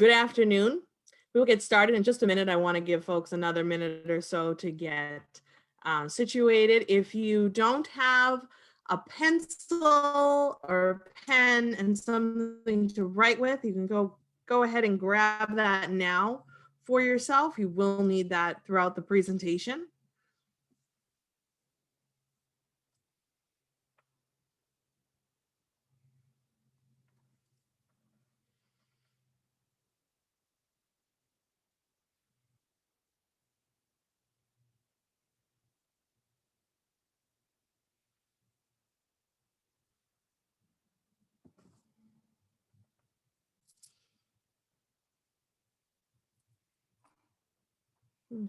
Good afternoon. We'll get started in just a minute. I want to give folks another minute or so to get situated. If you don't have a pencil or pen and something to write with, you can go ahead and grab that now for yourself. You will need that throughout the presentation.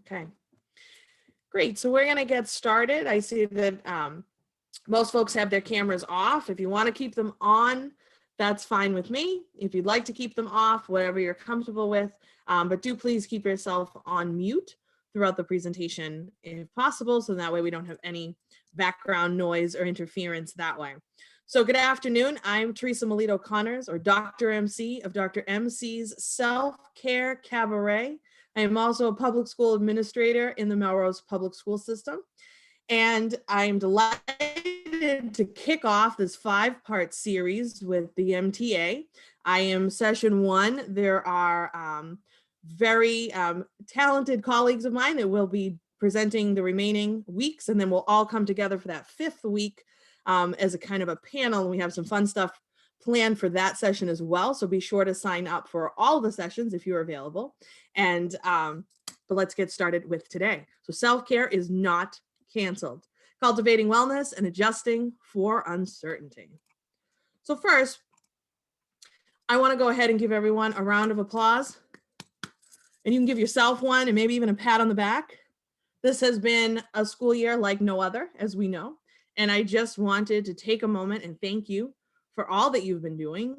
Okay, great. So we're going to get started. I see that most folks have their cameras off. If you want to keep them on, that's fine with me. If you'd like to keep them off, whatever you're comfortable with, but do please keep yourself on mute throughout the presentation if possible, so that way we don't have any background noise or interference that way. So good afternoon. I'm Theresa Melito-Connors, or Dr. MC of Dr. MC's Self-Care Cabaret. I am also a public school administrator in the Melrose Public School System. And I'm delighted to kick off this 5-part series with the MTA. I am session 1. There are very talented colleagues of mine that will be presenting the remaining weeks, and then we'll all come together for that 5th week as a kind of a panel. And we have some fun stuff planned for that session as well. So be sure to sign up for all the sessions if you're available. And but let's get started with today. So self-care is not canceled. Cultivating wellness and adjusting for uncertainty. So first, I want to go ahead and give everyone a round of applause. And you can give yourself one and maybe even a pat on the back. This has been a school year like no other, as we know. And I just wanted to take a moment and thank you for all that you've been doing,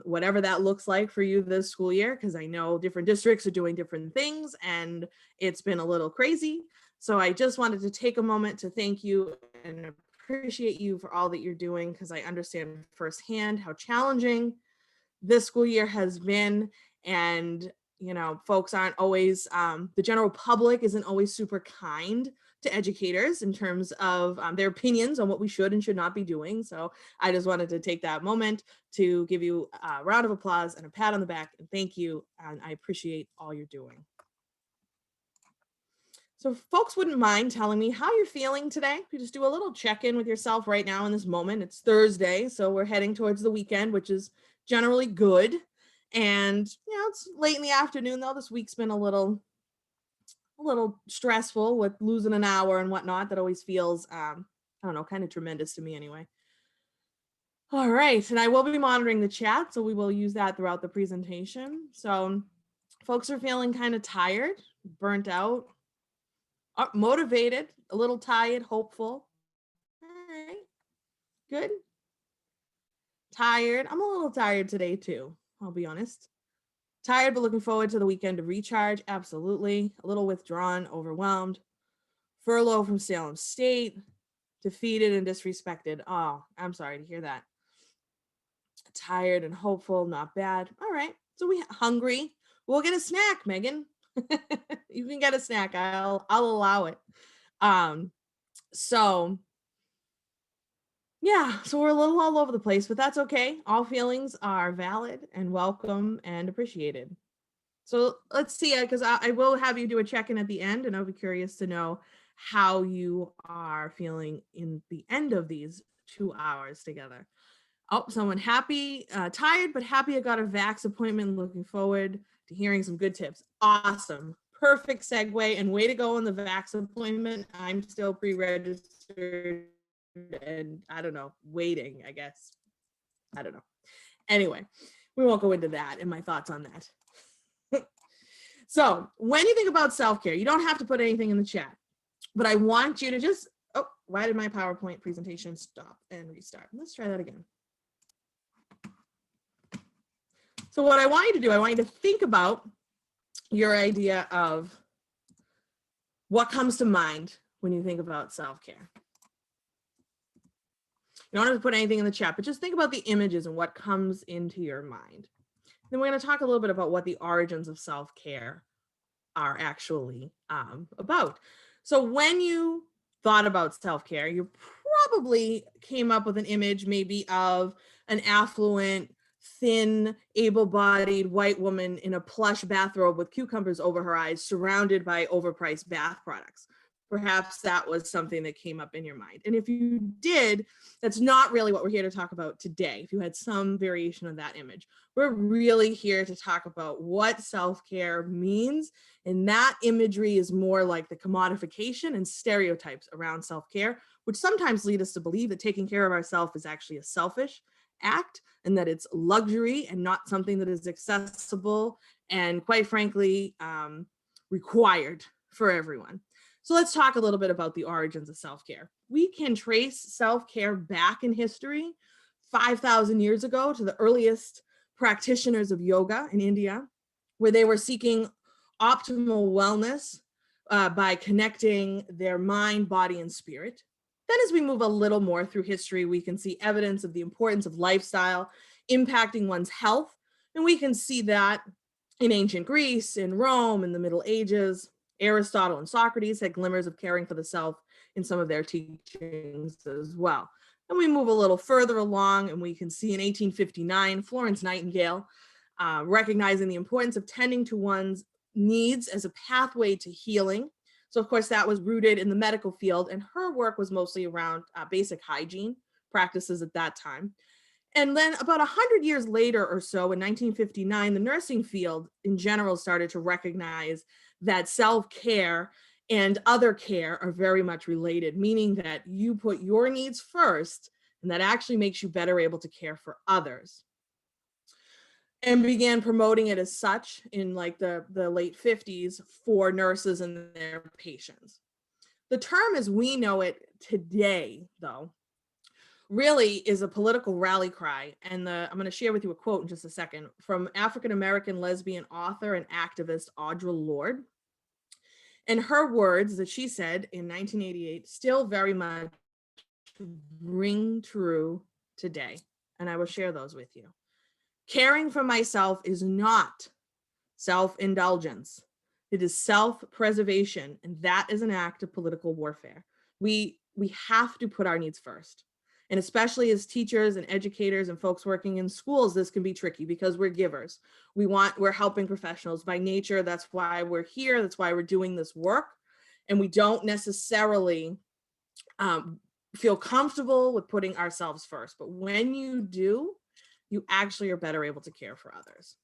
whatever that looks like for you this school year, because I know different districts are doing different things and it's been a little crazy. So I just wanted to take a moment to thank you and appreciate you for all that you're doing, because I understand firsthand how challenging this school year has been. And, you know, folks aren't always, the general public isn't always super kind to educators in terms of their opinions on what we should and should not be doing. So I just wanted to take that moment to give you a round of applause and a pat on the back and thank you. And I appreciate all you're doing. So if folks wouldn't mind telling me how you're feeling today. You just do a little check-in with yourself right now in this moment. It's Thursday, so we're heading towards the weekend, which is generally good. And you know, it's late in the afternoon though. This week's been a little stressful with losing an hour and whatnot. That always feels, I don't know, kind of tremendous to me anyway. All right, and I will be monitoring the chat, so we will use that throughout the presentation. So folks are feeling kind of tired, burnt out, motivated, a little tired, hopeful. All right, good. Tired. I'm a little tired today too, I'll be honest. Tired, but looking forward to the weekend to recharge. Absolutely. A little withdrawn, overwhelmed. Furlough from Salem State. Defeated and disrespected. Oh, I'm sorry to hear that. Tired and hopeful, not bad. All right. So we hungry. We'll get a snack, Megan. You can get a snack. I'll allow it. So yeah, so we're a little all over the place, but that's okay. All feelings are valid and welcome and appreciated. So let's see, because I will have you do a check-in at the end, and I'll be curious to know how you are feeling in the end of these 2 hours together. Oh, someone happy, tired, but happy I got a vax appointment. Looking forward to hearing some good tips. Awesome. Perfect segue, and way to go on the vax appointment. I'm still pre-registered and I don't know, waiting, I guess. I don't know. Anyway, we won't go into that and my thoughts on that. So when you think about self-care, you don't have to put anything in the chat, but I want you to just, oh, why did my PowerPoint presentation stop and restart? Let's try that again. So what I want you to do, I want you to think about your idea of what comes to mind when you think about self-care. You don't have to put anything in the chat, but just think about the images and what comes into your mind. Then we're going to talk a little bit about what the origins of self-care are actually about. So when you thought about self-care, you probably came up with an image maybe of an affluent, thin, able-bodied white woman in a plush bathrobe with cucumbers over her eyes, surrounded by overpriced bath products. Perhaps that was something that came up in your mind. And if you did, that's not really what we're here to talk about today. If you had some variation of that image, we're really here to talk about what self-care means. And that imagery is more like the commodification and stereotypes around self-care, which sometimes lead us to believe that taking care of ourselves is actually a selfish act and that it's luxury and not something that is accessible and, quite frankly, required for everyone. So let's talk a little bit about the origins of self-care. We can trace self-care back in history 5,000 years ago to the earliest practitioners of yoga in India, where they were seeking optimal wellness by connecting their mind, body, and spirit. Then as we move a little more through history, we can see evidence of the importance of lifestyle impacting one's health. And we can see that in ancient Greece, in Rome, in the Middle Ages. Aristotle and Socrates had glimmers of caring for the self in some of their teachings as well. And we move a little further along and we can see in 1859, Florence Nightingale recognizing the importance of tending to one's needs as a pathway to healing. So of course that was rooted in the medical field, and her work was mostly around basic hygiene practices at that time. And then about 100 years later or so, in 1959, the nursing field in general started to recognize that self-care and other care are very much related, meaning that you put your needs first, and that actually makes you better able to care for others. And began promoting it as such in like the late 50s for nurses and their patients. The term as we know it today, though, really is a political rally cry. And I'm going to share with you a quote in just a second from African-American lesbian author and activist Audre Lorde. And her words that she said in 1988 still very much ring true today. And I will share those with you. Caring for myself is not self-indulgence. It is self-preservation, and that is an act of political warfare. We have to put our needs first. And especially as teachers and educators and folks working in schools, this can be tricky because we're givers. We're helping professionals by nature. That's why we're here. That's why we're doing this work. And we don't necessarily feel comfortable with putting ourselves first. But when you do, you actually are better able to care for others.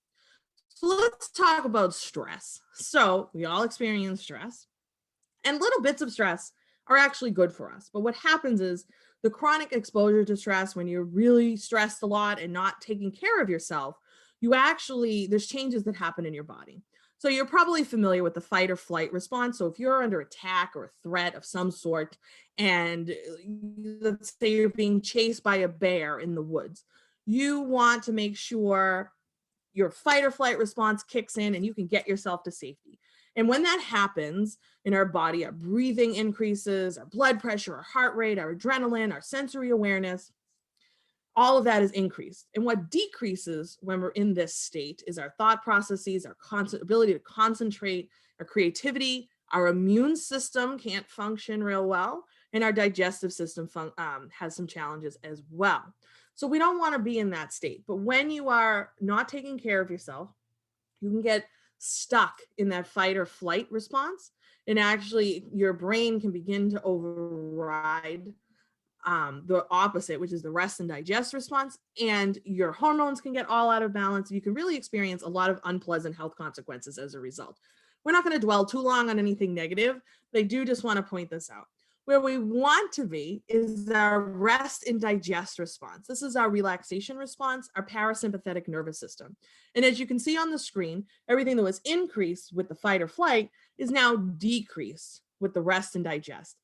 So let's talk about stress. So we all experience stress, and little bits of stress are actually good for us. But what happens is the chronic exposure to stress, when you're really stressed a lot and not taking care of yourself, there's changes that happen in your body. So you're probably familiar with the fight or flight response. So if you're under attack or a threat of some sort, and let's say you're being chased by a bear in the woods, you want to make sure your fight or flight response kicks in and you can get yourself to safety. And when that happens in our body, our breathing increases, our blood pressure, our heart rate, our adrenaline, our sensory awareness, all of that is increased. And what decreases when we're in this state is our thought processes, our ability to concentrate, our creativity, our immune system can't function real well, and our digestive system has some challenges as well. So we don't want to be in that state. But when you are not taking care of yourself, you can get stuck in that fight or flight response. And actually your brain can begin to override the opposite, which is the rest and digest response. And your hormones can get all out of balance. You can really experience a lot of unpleasant health consequences as a result. We're not going to dwell too long on anything negative, but I do just want to point this out. Where we want to be is our rest and digest response. This is our relaxation response, our parasympathetic nervous system. And as you can see on the screen, everything that was increased with the fight or flight is now decreased with the rest and digest.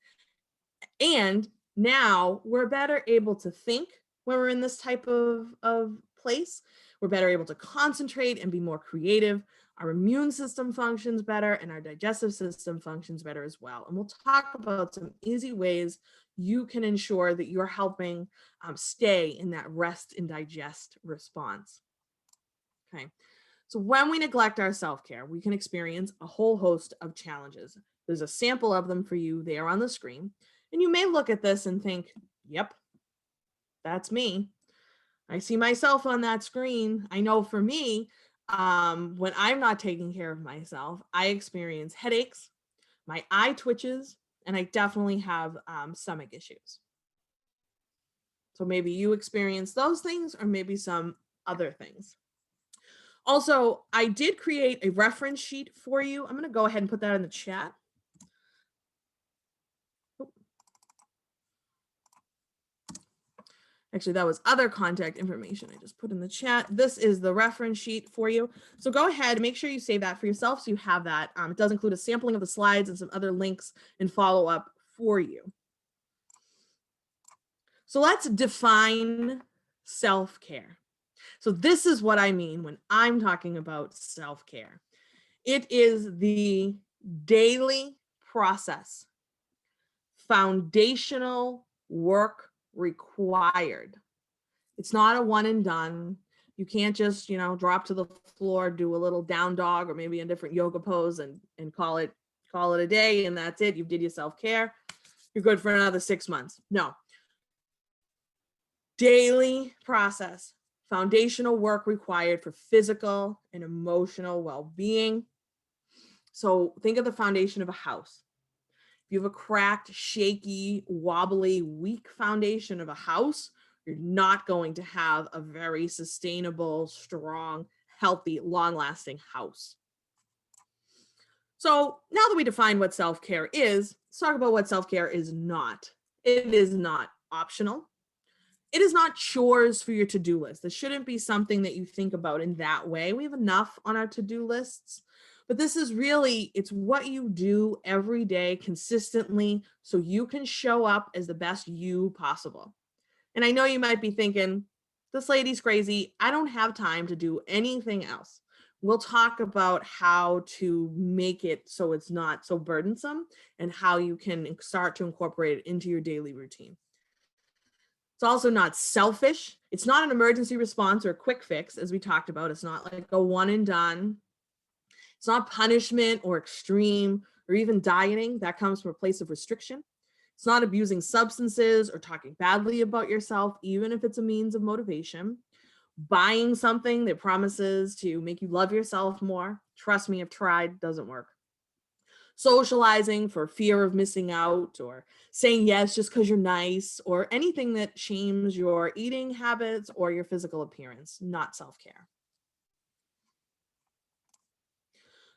And now we're better able to think when we're in this type of place. We're better able to concentrate and be more creative. Our immune system functions better and our digestive system functions better as well. And we'll talk about some easy ways you can ensure that you're helping stay in that rest and digest response. Okay, So when we neglect our self-care, we can experience a whole host of challenges. There's a sample of them for you there on the screen. And you may look at this and think, yep, that's me. I see myself on that screen. I know for me, when I'm not taking care of myself, I experience headaches, my eye twitches, and I definitely have stomach issues. So maybe you experience those things or maybe some other things. Also, I did create a reference sheet for you. I'm going to go ahead and put that in the chat. Actually, that was other contact information I just put in the chat. This is the reference sheet for you. So go ahead and make sure you save that for yourself so you have that. It does include a sampling of the slides and some other links and follow up for you. So let's define self-care. So this is what I mean when I'm talking about self-care. It is the daily process, foundational work required. It's not a one and done. You can't just, drop to the floor, do a little down dog or maybe a different yoga pose and call it a day and that's it. You did your self-care. You're good for another 6 months. No. Daily process, foundational work required for physical and emotional well-being. So think of the foundation of a house. If you have a cracked, shaky, wobbly, weak foundation of a house, you're not going to have a very sustainable, strong, healthy, long-lasting house. So now that we define what self-care is, let's talk about what self-care is not. It is not optional. It is not chores for your to-do list. This shouldn't be something that you think about in that way. We have enough on our to-do lists, but this is really, it's what you do every day consistently so you can show up as the best you possible. And I know you might be thinking, this lady's crazy. I don't have time to do anything else. We'll talk about how to make it so it's not so burdensome and how you can start to incorporate it into your daily routine. It's also not selfish. It's not an emergency response or a quick fix, as we talked about. It's not like a one and done. It's not punishment or extreme or even dieting. That comes from a place of restriction. It's not abusing substances or talking badly about yourself, even if it's a means of motivation. Buying something that promises to make you love yourself more. Trust me, I've tried, doesn't work. Socializing for fear of missing out, or saying yes just because you're nice, or anything that shames your eating habits or your physical appearance, not self-care.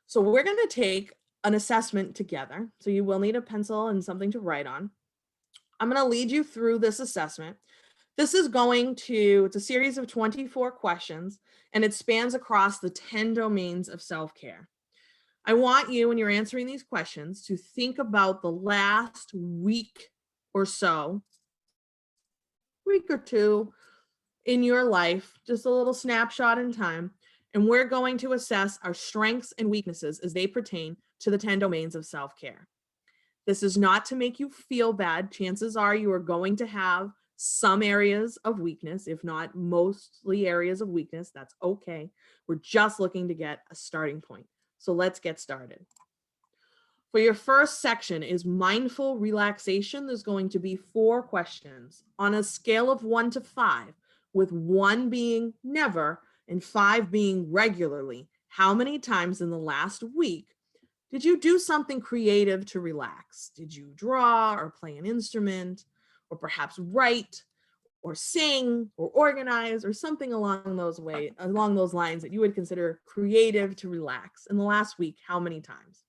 So we're going to take an assessment together. So you will need a pencil and something to write on. I'm going to lead you through this assessment. This is it's a series of 24 questions, and it spans across the 10 domains of self-care. I want you, when you're answering these questions, to think about the last week or so, week or two in your life, just a little snapshot in time. And we're going to assess our strengths and weaknesses as they pertain to the 10 domains of self-care. This is not to make you feel bad. Chances are you are going to have some areas of weakness, if not mostly areas of weakness. That's okay. We're just looking to get a starting point. So let's get started. For your first section is mindful relaxation. There's going to be 4 questions on a scale of 1 to 5, with 1 being never and 5 being regularly. How many times in the last week did you do something creative to relax? Did you draw or play an instrument, or perhaps write or sing or organize or something along those lines that you would consider creative to relax in the last week? How many times?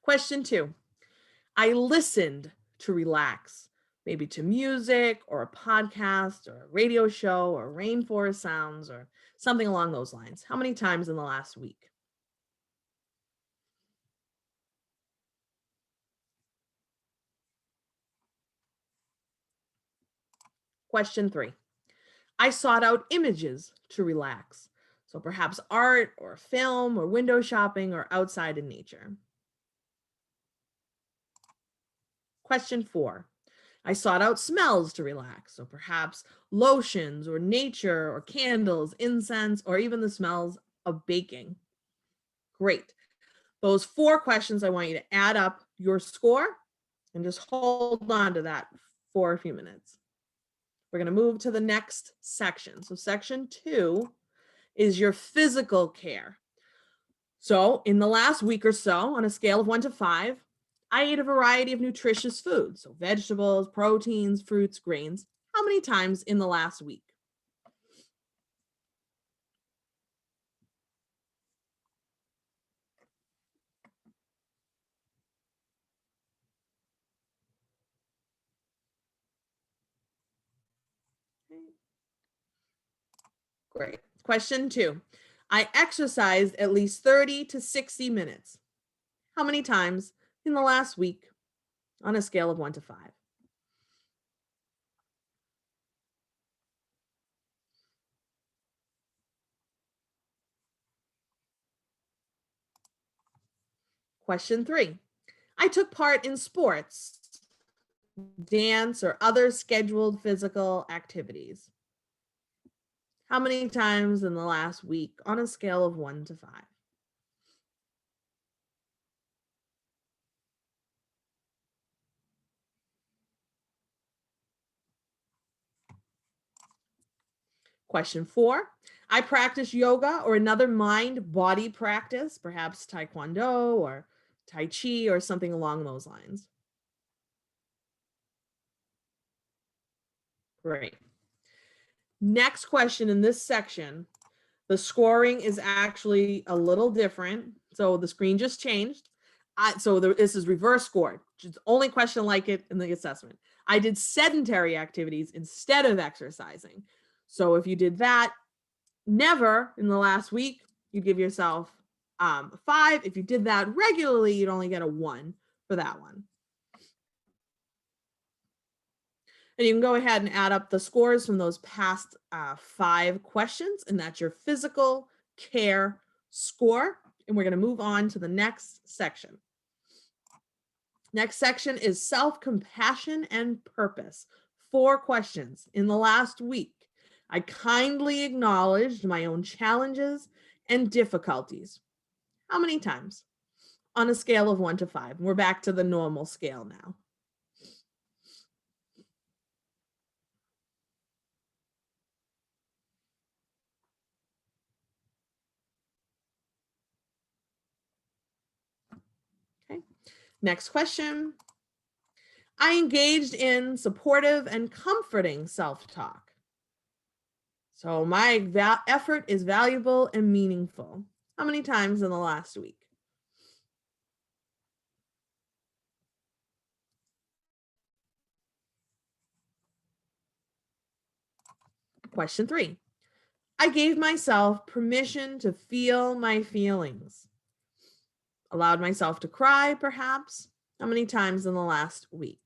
Question 2. I listened to relax, maybe to music or a podcast or a radio show or rainforest sounds or something along those lines. How many times in the last week? Question 3. I sought out images to relax. So perhaps art or film or window shopping or outside in nature. Question 4. I sought out smells to relax. So perhaps lotions or nature or candles, incense, or even the smells of baking. Great. Those 4 questions, I want you to add up your score and just hold on to that for a few minutes. We're going to move to the next section. So section 2 is your physical care. So in the last week or so, on a scale of 1 to 5, I ate a variety of nutritious foods. So vegetables, proteins, fruits, grains. How many times in the last week? Great. Question 2. I exercised at least 30 to 60 minutes. How many times in the last week on a scale of 1 to 5? Question 3. I took part in sports, dance, or other scheduled physical activities. How many times in the last week on a scale of 1 to 5? Question 4. I practice yoga or another mind-body practice, perhaps taekwondo or tai chi or something along those lines. Great. Next question in this section, the scoring is actually a little different. So the screen just changed. This is reverse scored. It's the only question like it in the assessment. I did sedentary activities instead of exercising. So if you did that never in the last week, you give yourself a 5. If you did that regularly, you'd only get a 1 for that one. And you can go ahead and add up the scores from those past 5 questions, and that's your physical care score. And we're going to move on to the next section. Next section is self-compassion and purpose. 4 questions. In the last week, I kindly acknowledged my own challenges and difficulties. How many times? On a scale of 1 to 5. We're back to the normal scale now. Okay. Next question. I engaged in supportive and comforting self-talk. So my effort is valuable and meaningful. How many times in the last week? Question 3. I gave myself permission to feel my feelings. Allowed myself to cry, perhaps. How many times in the last week?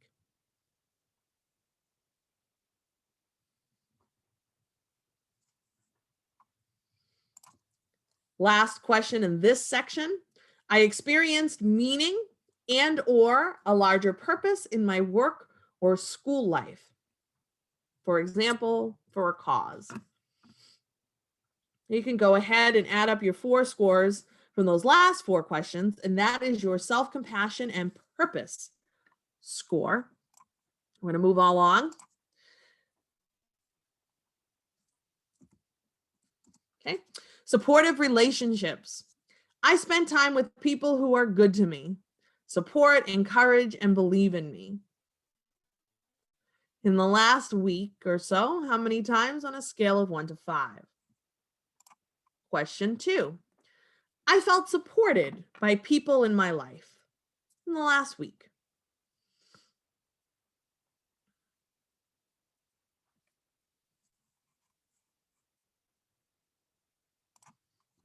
Last question in this section. I experienced meaning and or a larger purpose in my work or school life. For example, for a cause. You can go ahead and add up your 4 scores from those last 4 questions, and that is your self-compassion and purpose score. We're going to move along. Okay. Supportive relationships. I spend time with people who are good to me, support, encourage, and believe in me. In the last week or so, how many times on a scale of 1 to 5? Question 2. I felt supported by people in my life in the last week.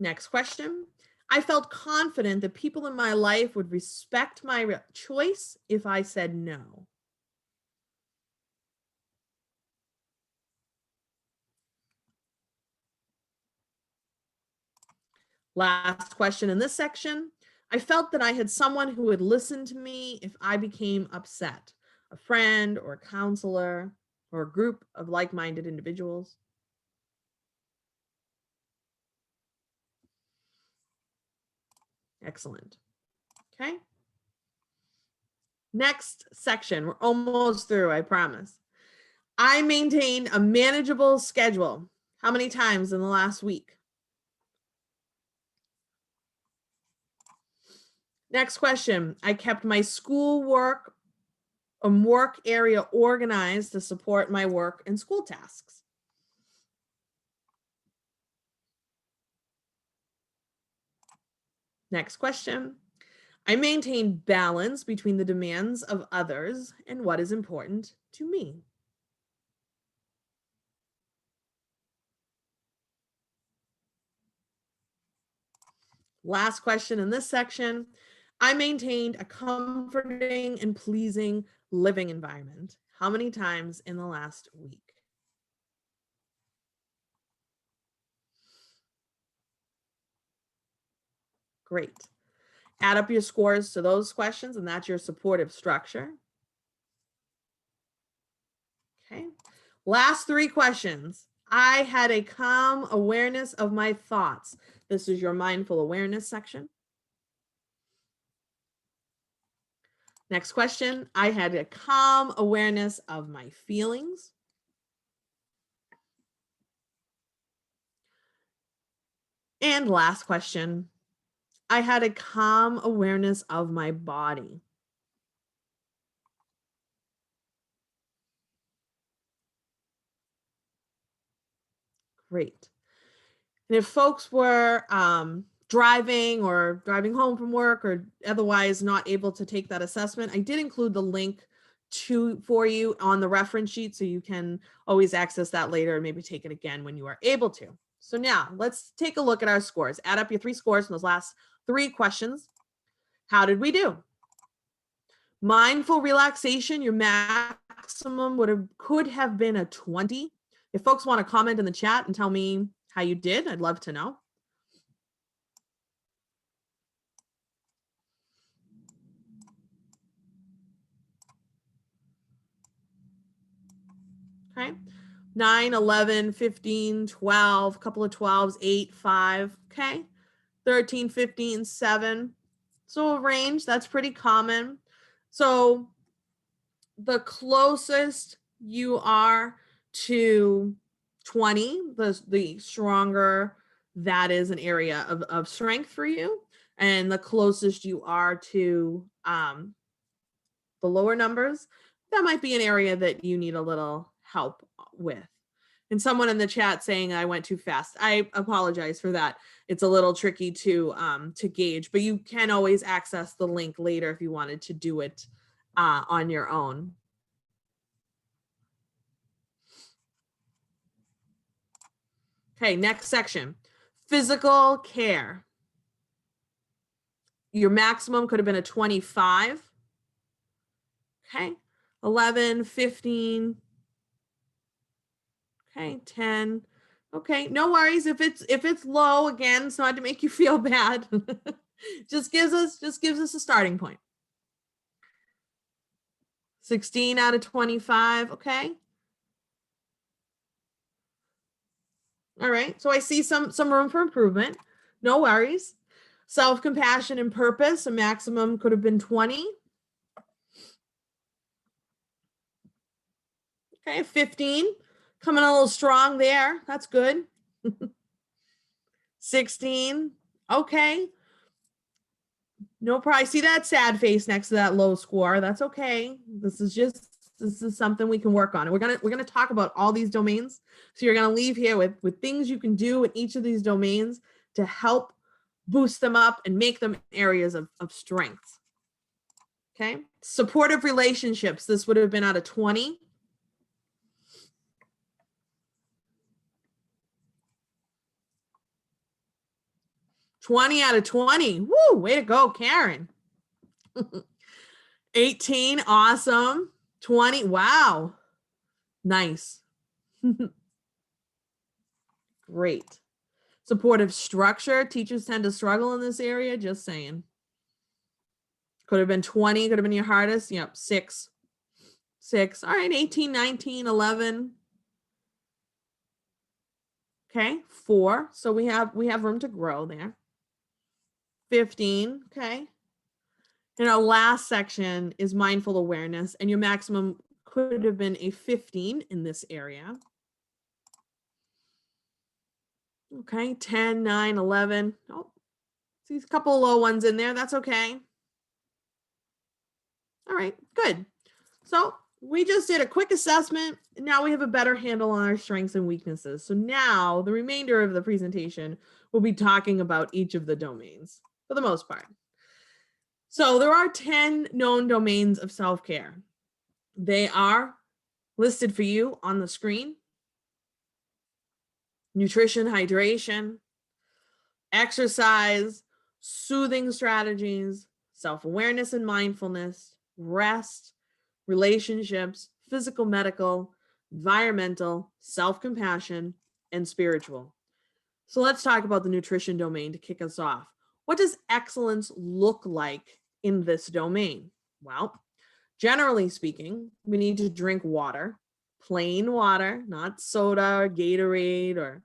Next question. I felt confident that people in my life would respect my choice if I said no. Last question in this section. I felt that I had someone who would listen to me if I became upset, a friend or a counselor or a group of like-minded individuals. Excellent. Okay. Next section. We're almost through, I promise. I maintained a manageable schedule. How many times in the last week? Next question. I kept my schoolwork and work area organized to support my work and school tasks. Next question. I maintain balance between the demands of others and what is important to me. Last question in this section. I maintained a comforting and pleasing living environment. How many times in the last week? Great. Add up your scores to those questions, and that's your supportive structure. Okay. Last three questions. I had a calm awareness of my thoughts. This is your mindful awareness section. Next question. I had a calm awareness of my feelings. And last question. I had a calm awareness of my body. Great. And if folks were driving or driving home from work or otherwise not able to take that assessment, I did include the link for you on the reference sheet, so you can always access that later and maybe take it again when you are able to. So now let's take a look at our scores. Add up your 3 scores from those last 3 questions. How did we do? Mindful relaxation, your maximum could have been a 20. If folks want to comment in the chat and tell me how you did, I'd love to know. Okay. 9, 11, 15, 12, couple of 12s, 8, 5. Okay. 13, 15, 7. So a range, that's pretty common. So the closest you are to 20, the stronger that is an area of strength for you. And the closest you are to the lower numbers, that might be an area that you need a little help with. And someone in the chat saying I went too fast. I apologize for that. It's a little tricky to gauge, but you can always access the link later if you wanted to do it on your own. Okay, next section. Physical care. Your maximum could have been a 25. Okay, 11, 15. Okay, 10. Okay, no worries if it's low. Again, it's not to make you feel bad. just gives us a starting point. 16 out of 25. Okay. All right. So I see some room for improvement. No worries. Self-compassion and purpose, a maximum could have been 20. Okay, 15. Coming a little strong there. That's good. 16. Okay. No problem. I see that sad face next to that low score. That's okay. This is something we can work on. And we're gonna talk about all these domains. So you're gonna leave here with things you can do in each of these domains to help boost them up and make them areas of strength. Okay. Supportive relationships. This would have been out of 20. Out of 20. Woo, way to go, Karen. 18, awesome. 20, wow. Nice. Great. Supportive structure. Teachers tend to struggle in this area, just saying. Could have been 20, could have been your hardest. Yep, 6. 6. All right, 18, 19, 11. Okay, 4. So we have room to grow there. 15, okay. And our last section is mindful awareness, and your maximum could have been a 15 in this area. Okay, 10, 9, 11. Oh, see a couple of low ones in there. That's okay. All right, good. So we just did a quick assessment. And now we have a better handle on our strengths and weaknesses. So now the remainder of the presentation will be talking about each of the domains for the most part. So there are 10 known domains of self-care. They are listed for you on the screen: nutrition, hydration, exercise, soothing strategies, self-awareness and mindfulness, rest, relationships, physical, medical, environmental, self-compassion, and spiritual. So let's talk about the nutrition domain to kick us off. What does excellence look like in this domain? Well, generally speaking, we need to drink water, plain water, not soda or Gatorade or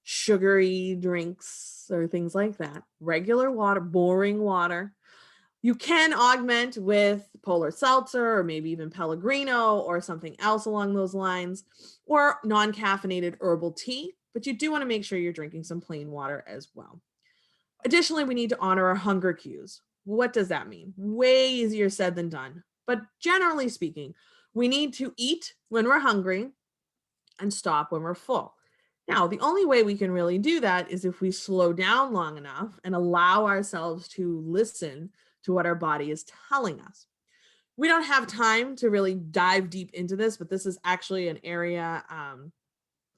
sugary drinks or things like that. Regular water, boring water. You can augment with polar seltzer or maybe even Pellegrino or something else along those lines, or non-caffeinated herbal tea, but you do want to make sure you're drinking some plain water as well. Additionally, we need to honor our hunger cues. What does that mean? Way easier said than done. But generally speaking, we need to eat when we're hungry and stop when we're full. Now, the only way we can really do that is if we slow down long enough and allow ourselves to listen to what our body is telling us. We don't have time to really dive deep into this, but this is actually an area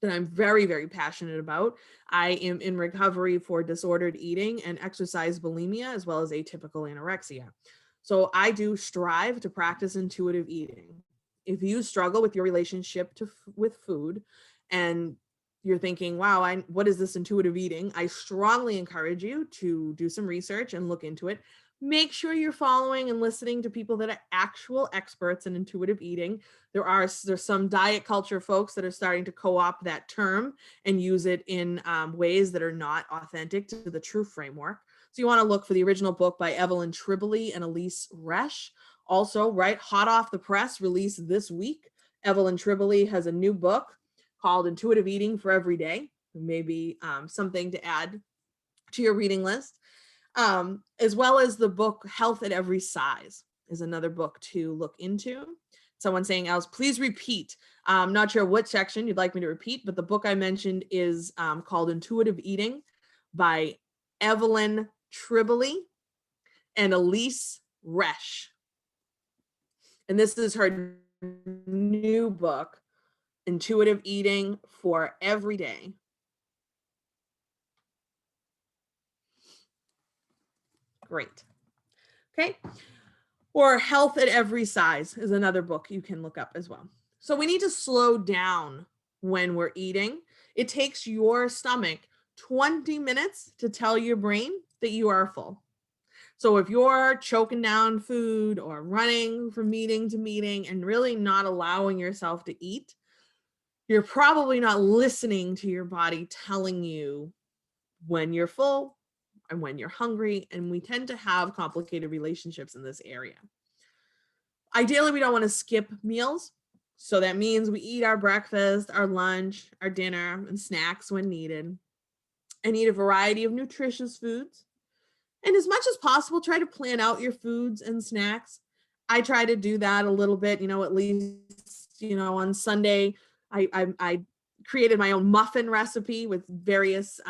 that I'm very, very passionate about. I am in recovery for disordered eating and exercise bulimia, as well as atypical anorexia. So I do strive to practice intuitive eating. If you struggle with your relationship with food and you're thinking, wow, what is this intuitive eating? I strongly encourage you to do some research and look into it. Make sure you're following and listening to people that are actual experts in intuitive eating. There's some diet culture folks that are starting to co-opt that term and use it in ways that are not authentic to the true framework. So you want to look for the original book by Evelyn Tribole and Elise Resch. Also, right, hot off the press, released this week, Evelyn Tribole has a new book called Intuitive Eating for Every Day. Maybe something to add to your reading list. As well as the book Health at Every Size is another book to look into. Someone saying else, please repeat. I'm not sure what section you'd like me to repeat, but the book I mentioned is called Intuitive Eating by Evelyn Tribole and Elise Resch. And this is her new book, Intuitive Eating for Every Day. Great. Okay. Or Health at Every Size is another book you can look up as well. So we need to slow down when we're eating. It takes your stomach 20 minutes to tell your brain that you are full. So if you're choking down food or running from meeting to meeting and really not allowing yourself to eat, you're probably not listening to your body telling you when you're full and when you're hungry. And we tend to have complicated relationships in this area. Ideally, we don't want to skip meals. So that means we eat our breakfast, our lunch, our dinner, and snacks when needed, and eat a variety of nutritious foods. And as much as possible, try to plan out your foods and snacks. I try to do that a little bit, at least, on Sunday, I created my own muffin recipe with various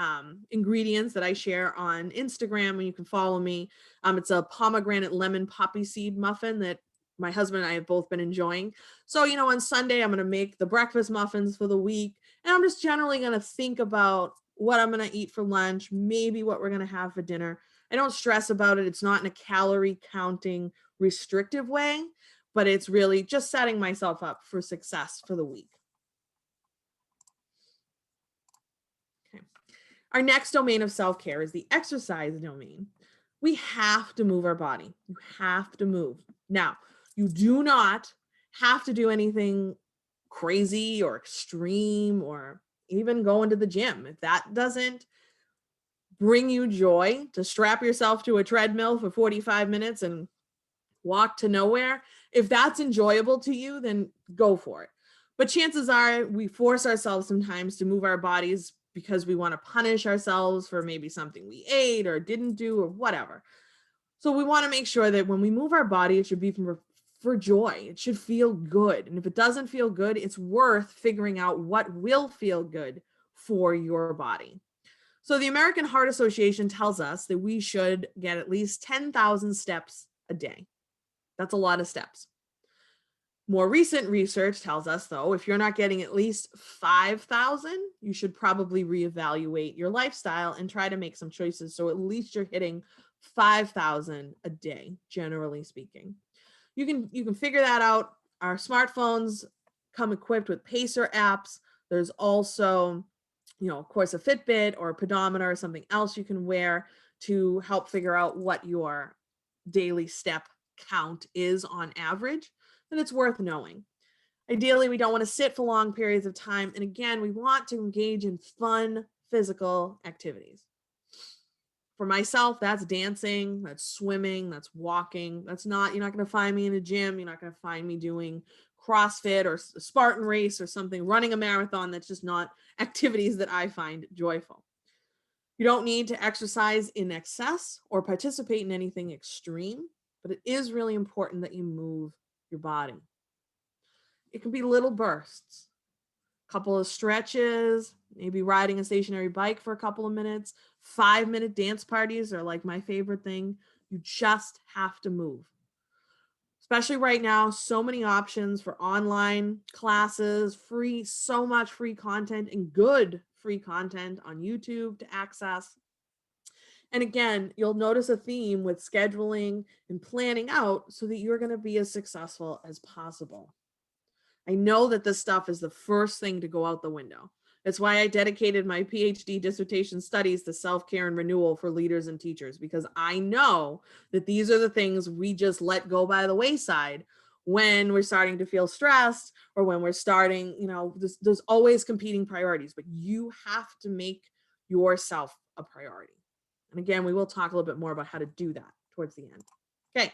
ingredients that I share on Instagram, and you can follow me. It's a pomegranate lemon poppy seed muffin that my husband and I have both been enjoying. So, on Sunday, I'm going to make the breakfast muffins for the week. And I'm just generally going to think about what I'm going to eat for lunch, maybe what we're going to have for dinner. I don't stress about it. It's not in a calorie counting restrictive way, but it's really just setting myself up for success for the week. Okay. Our next domain of self-care is the exercise domain. We have to move our body. You have to move. Now, you do not have to do anything crazy or extreme or even go into the gym. If that doesn't bring you joy, to strap yourself to a treadmill for 45 minutes and walk to nowhere, if that's enjoyable to you, then go for it. But chances are we force ourselves sometimes to move our bodies because we want to punish ourselves for maybe something we ate or didn't do or whatever. So we want to make sure that when we move our body, it should be for joy. It should feel good. And if it doesn't feel good, it's worth figuring out what will feel good for your body. So the American Heart Association tells us that we should get at least 10,000 steps a day. That's a lot of steps. More recent research tells us, though, if you're not getting at least 5,000, you should probably reevaluate your lifestyle and try to make some choices. So at least you're hitting 5,000 a day, generally speaking. You can figure that out. Our smartphones come equipped with pacer apps. There's also, of course, a Fitbit or a pedometer or something else you can wear to help figure out what your daily step count is on average. And it's worth knowing. Ideally, we don't want to sit for long periods of time. And again, we want to engage in fun physical activities. For myself, that's dancing, that's swimming, that's walking. You're not going to find me in a gym. You're not going to find me doing CrossFit or a Spartan race or something, running a marathon. That's just not activities that I find joyful. You don't need to exercise in excess or participate in anything extreme, but it is really important that you move your body. It can be little bursts, a couple of stretches, maybe riding a stationary bike for a couple of minutes. 5-minute dance parties are like my favorite thing. You just have to move. Especially right now, so many options for online classes, so much free content and good free content on YouTube to access. And again, you'll notice a theme with scheduling and planning out so that you're going to be as successful as possible. I know that this stuff is the first thing to go out the window. That's why I dedicated my PhD dissertation studies to self-care and renewal for leaders and teachers, because I know that these are the things we just let go by the wayside when we're starting to feel stressed or when we're starting, there's always competing priorities, but you have to make yourself a priority. And again, we will talk a little bit more about how to do that towards the end. Okay.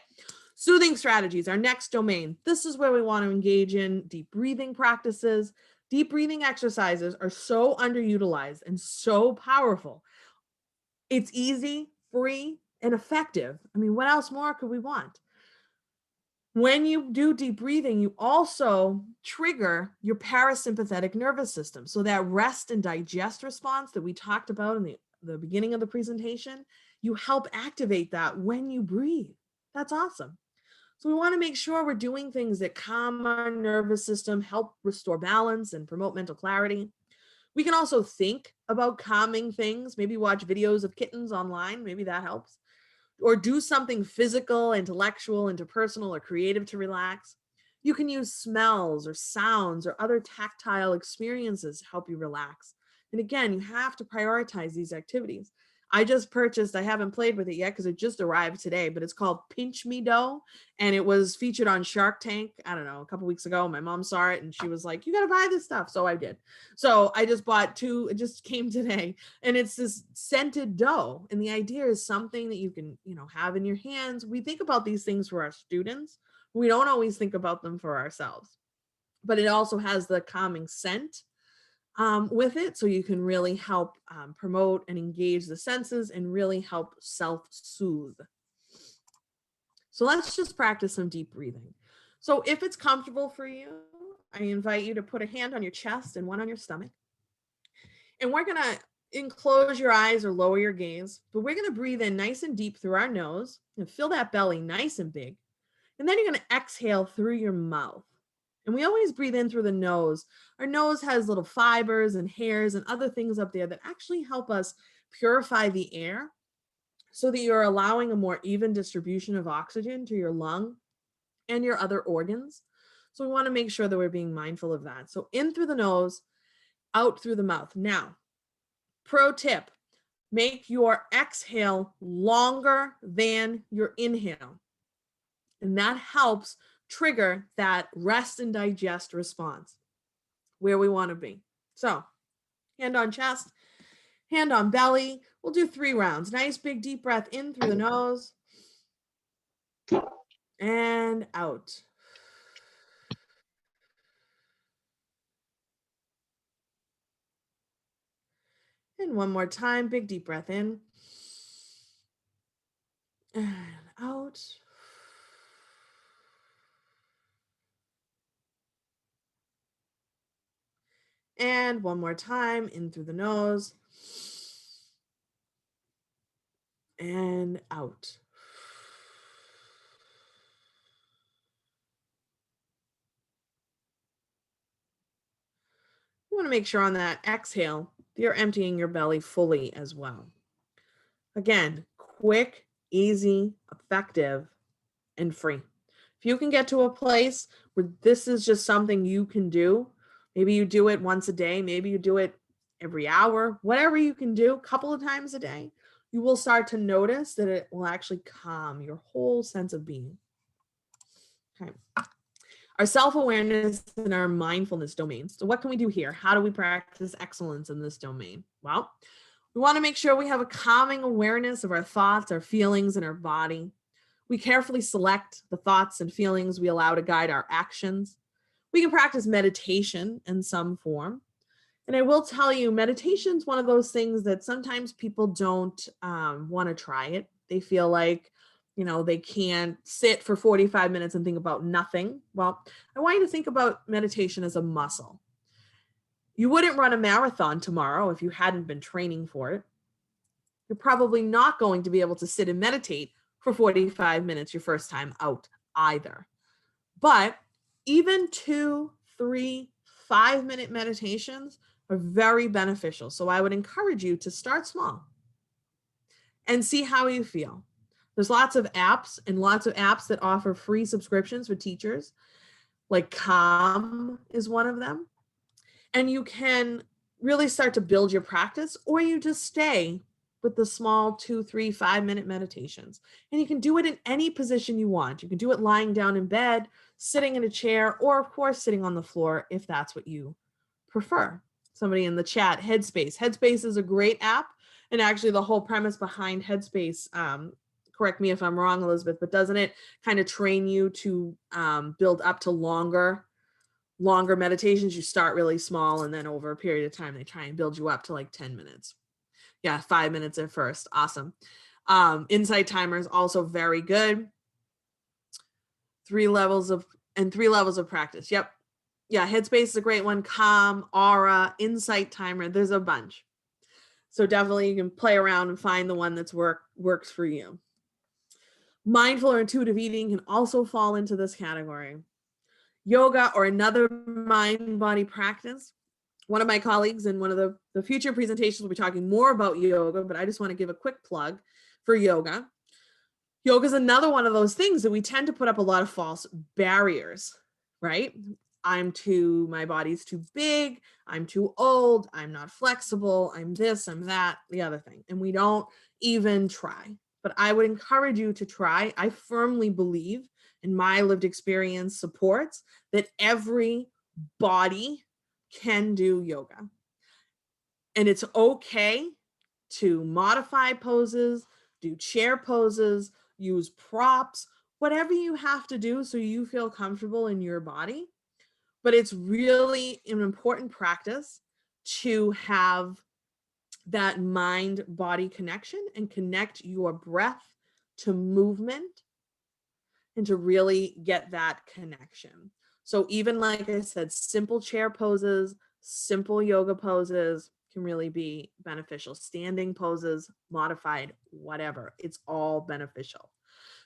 Soothing strategies, our next domain. This is where we want to engage in deep breathing practices. Deep breathing exercises are so underutilized and so powerful. It's easy, free, and effective. I mean, what else more could we want? When you do deep breathing, you also trigger your parasympathetic nervous system. So that rest and digest response that we talked about in the beginning of the presentation, you help activate that when you breathe. That's awesome. So we want to make sure we're doing things that calm our nervous system, help restore balance and promote mental clarity. We can also think about calming things, maybe watch videos of kittens online, maybe that helps, or do something physical, intellectual, interpersonal, or creative to relax. You can use smells or sounds or other tactile experiences to help you relax. And again, you have to prioritize these activities. I haven't played with it yet because it just arrived today, but it's called Pinch Me Dough. And it was featured on Shark Tank, I don't know, a couple weeks ago. My mom saw it and she was like, you got to buy this stuff. So I did. So I just bought 2. It just came today. And it's this scented dough. And the idea is something that you can, have in your hands. We think about these things for our students. We don't always think about them for ourselves. But it also has the calming scent with it, so you can really help promote and engage the senses and really help self-soothe. So let's just practice some deep breathing. So if it's comfortable for you, I invite you to put a hand on your chest and one on your stomach. And we're going to enclose your eyes or lower your gaze, but we're going to breathe in nice and deep through our nose and fill that belly nice and big. And then you're going to exhale through your mouth. And we always breathe in through the nose. Our nose has little fibers and hairs and other things up there that actually help us purify the air so that you're allowing a more even distribution of oxygen to your lung and your other organs. So we want to make sure that we're being mindful of that. So in through the nose, out through the mouth. Now, pro tip, make your exhale longer than your inhale. And that helps trigger that rest and digest response where we want to be. So, hand on chest, hand on belly. We'll do 3 rounds. Nice big deep breath in through the nose and out. And one more time, big deep breath in and out. And one more time, in through the nose and out. You want to make sure on that exhale, you're emptying your belly fully as well. Again, quick, easy, effective, and free. If you can get to a place where this is just something you can do, maybe you do it once a day, maybe you do it every hour, whatever you can do, a couple of times a day, you will start to notice that it will actually calm your whole sense of being. Okay. Our self-awareness and our mindfulness domains. So what can we do here? How do we practice excellence in this domain? Well, we want to make sure we have a calming awareness of our thoughts, our feelings, and our body. We carefully select the thoughts and feelings we allow to guide our actions. We can practice meditation in some form. And I will tell you, meditation is one of those things that sometimes people don't want to try it. They feel like, they can't sit for 45 minutes and think about nothing. Well, I want you to think about meditation as a muscle. You wouldn't run a marathon tomorrow if you hadn't been training for it. You're probably not going to be able to sit and meditate for 45 minutes your first time out either. But even 2, 3, 5-minute meditations are very beneficial. So I would encourage you to start small and see how you feel. There's lots of apps that offer free subscriptions for teachers, like Calm is one of them. And you can really start to build your practice, or you just stay with the small 2, 3, 5-minute meditations. And you can do it in any position you want. You can do it lying down in bed, sitting in a chair, or of course, sitting on the floor if that's what you prefer. Somebody in the chat, Headspace. Headspace is a great app. And actually the whole premise behind Headspace, correct me if I'm wrong, Elizabeth, but doesn't it kind of train you to build up to longer meditations? You start really small, and then over a period of time, they try and build you up to like 10 minutes. Yeah, 5 minutes at first. Awesome. Insight timer is also very good. 3 levels of practice. Yep. Yeah, Headspace is a great one. Calm, Aura, Insight timer. There's a bunch. So definitely you can play around and find the one that's works for you. Mindful or intuitive eating can also fall into this category. Yoga or another mind-body practice. One of my colleagues in one of the future presentations will be talking more about yoga, but I just want to give a quick plug for yoga. Yoga is another one of those things that we tend to put up a lot of false barriers, right? My body's too big, I'm too old, I'm not flexible, I'm this, I'm that, the other thing. And we don't even try. But I would encourage you to try. I firmly believe, and my lived experience supports, that every body can do yoga. And it's okay to modify poses, do chair poses, use props, whatever you have to do so you feel comfortable in your body. But it's really an important practice to have that mind-body connection and connect your breath to movement and to really get that connection. So even like I said, simple chair poses, simple yoga poses can really be beneficial. Standing poses, modified, whatever, it's all beneficial.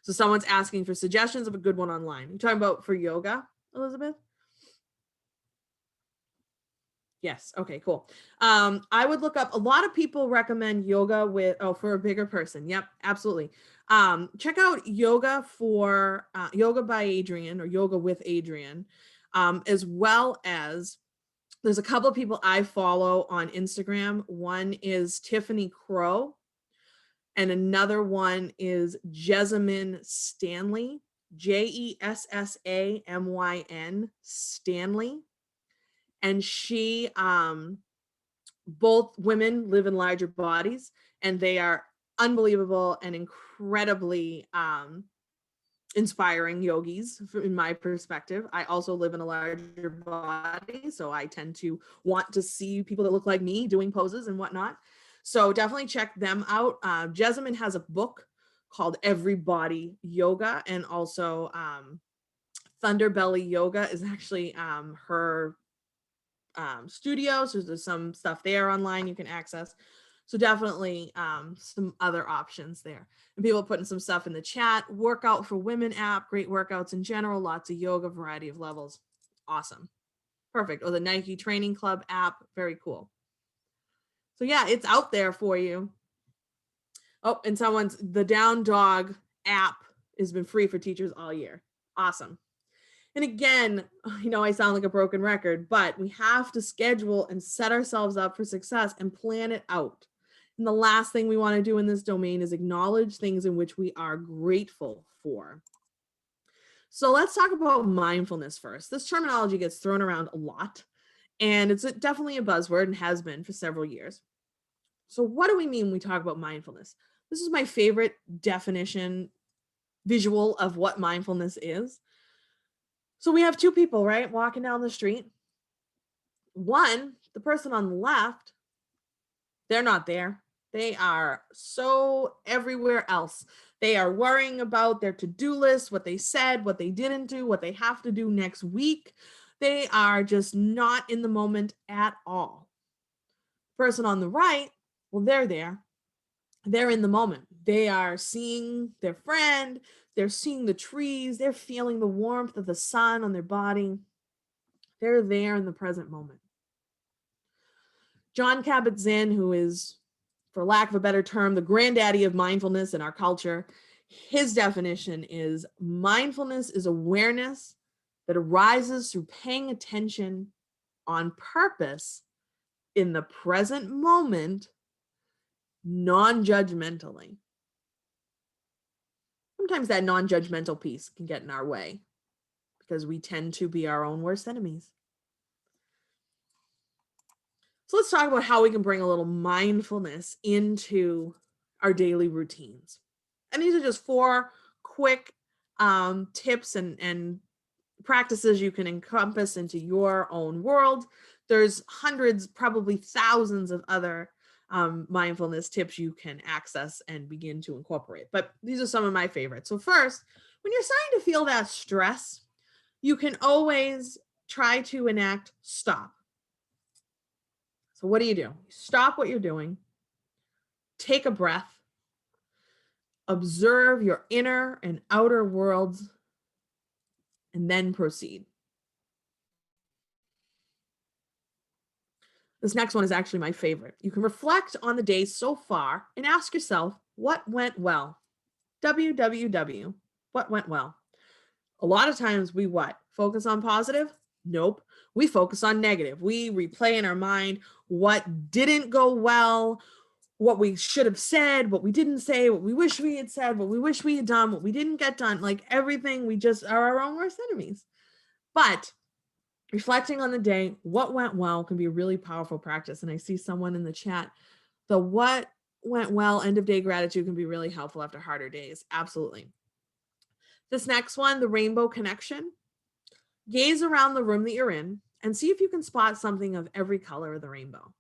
So someone's asking for suggestions of a good one online. You're talking about for yoga, Elizabeth? Yes. Okay, cool. I would look up, a lot of people recommend yoga for a bigger person. Yep, absolutely. Check out yoga by Adriene, or yoga with Adriene, as well as there's a couple of people I follow on Instagram. One is Tiffany Crow. And another one is Jessamyn Stanley, Jessamyn Stanley. And she, both women live in larger bodies, and they are unbelievable and incredibly inspiring yogis in my perspective. I also live in a larger body, so I tend to want to see people that look like me doing poses and whatnot. So definitely check them out. Jessamyn has a book called Everybody Yoga, and also Thunderbelly Yoga is actually her studio. So there's some stuff there online you can access. So definitely some other options there. And people putting some stuff in the chat. Workout for Women app, great workouts in general, lots of yoga, variety of levels. Awesome. Perfect. Or the Nike Training Club app, very cool. So yeah, it's out there for you. Oh, and the Down Dog app has been free for teachers all year. Awesome. And again, I sound like a broken record, but we have to schedule and set ourselves up for success and plan it out. And the last thing we want to do in this domain is acknowledge things in which we are grateful for. So let's talk about mindfulness first. This terminology gets thrown around a lot, and it's definitely a buzzword and has been for several years. So what do we mean when we talk about mindfulness? This is my favorite definition visual of what mindfulness is. So we have two people, right, walking down the street. One, the person on the left, they're not there. They are so everywhere else. They are worrying about their to-do list, what they said, what they didn't do, what they have to do next week. They are just not in the moment at all. Person on the right, well, they're there. They're in the moment. They are seeing their friend. They're seeing the trees. They're feeling the warmth of the sun on their body. They're there in the present moment. Jon Kabat-Zinn, who is, for lack of a better term, the granddaddy of mindfulness in our culture, his definition is mindfulness is awareness that arises through paying attention on purpose in the present moment, non-judgmentally. Sometimes that non-judgmental piece can get in our way because we tend to be our own worst enemies. So let's talk about how we can bring a little mindfulness into our daily routines. And these are just 4 quick tips and practices you can encompass into your own world. There's hundreds, probably thousands of other mindfulness tips you can access and begin to incorporate. But these are some of my favorites. So first, when you're starting to feel that stress, you can always try to enact stop. So what do? Stop what you're doing, take a breath, observe your inner and outer worlds, and then proceed. This next one is actually my favorite. You can reflect on the day so far and ask yourself, what went well? WWW, what went well? A lot of times we focus on positive? Nope. We focus on negative. We replay in our mind what didn't go well, what we should have said, what we didn't say, what we wish we had said, what we wish we had done, what we didn't get done, like everything. We just are our own worst enemies. But reflecting on the day, what went well can be a really powerful practice. And I see someone in the chat, the what went well, end of day gratitude can be really helpful after harder days. Absolutely. This next one, the rainbow connection. Gaze around the room that you're in and see if you can spot something of every color of the rainbow.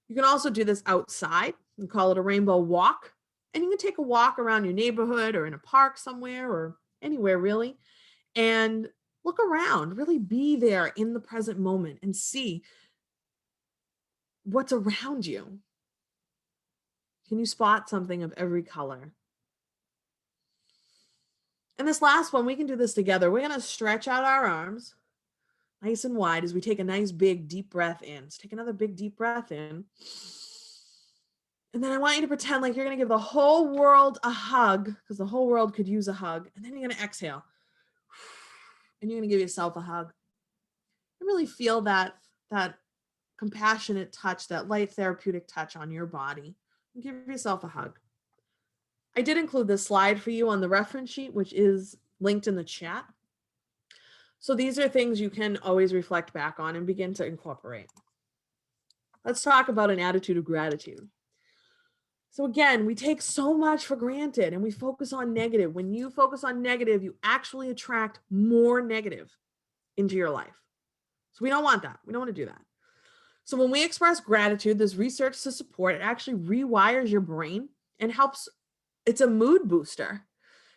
You can also do this outside and call it a rainbow walk. And you can take a walk around your neighborhood or in a park somewhere or anywhere really, and look around, really be there in the present moment and see what's around you. Can you spot something of every color? And this last one, we can do this together. We're going to stretch out our arms nice and wide as we take a nice big deep breath in. So take another big deep breath in. And then I want you to pretend like you're going to give the whole world a hug, because the whole world could use a hug. And then you're going to exhale. And you're going to give yourself a hug. And really feel that compassionate touch, that light therapeutic touch on your body. And give yourself a hug. I did include this slide for you on the reference sheet, which is linked in the chat. So these are things you can always reflect back on and begin to incorporate. Let's talk about an attitude of gratitude. So again, we take so much for granted and we focus on negative. When you focus on negative, you actually attract more negative into your life. So we don't want that. We don't want to do that. So when we express gratitude, there's research to support, it actually rewires your brain and helps. It's a mood booster.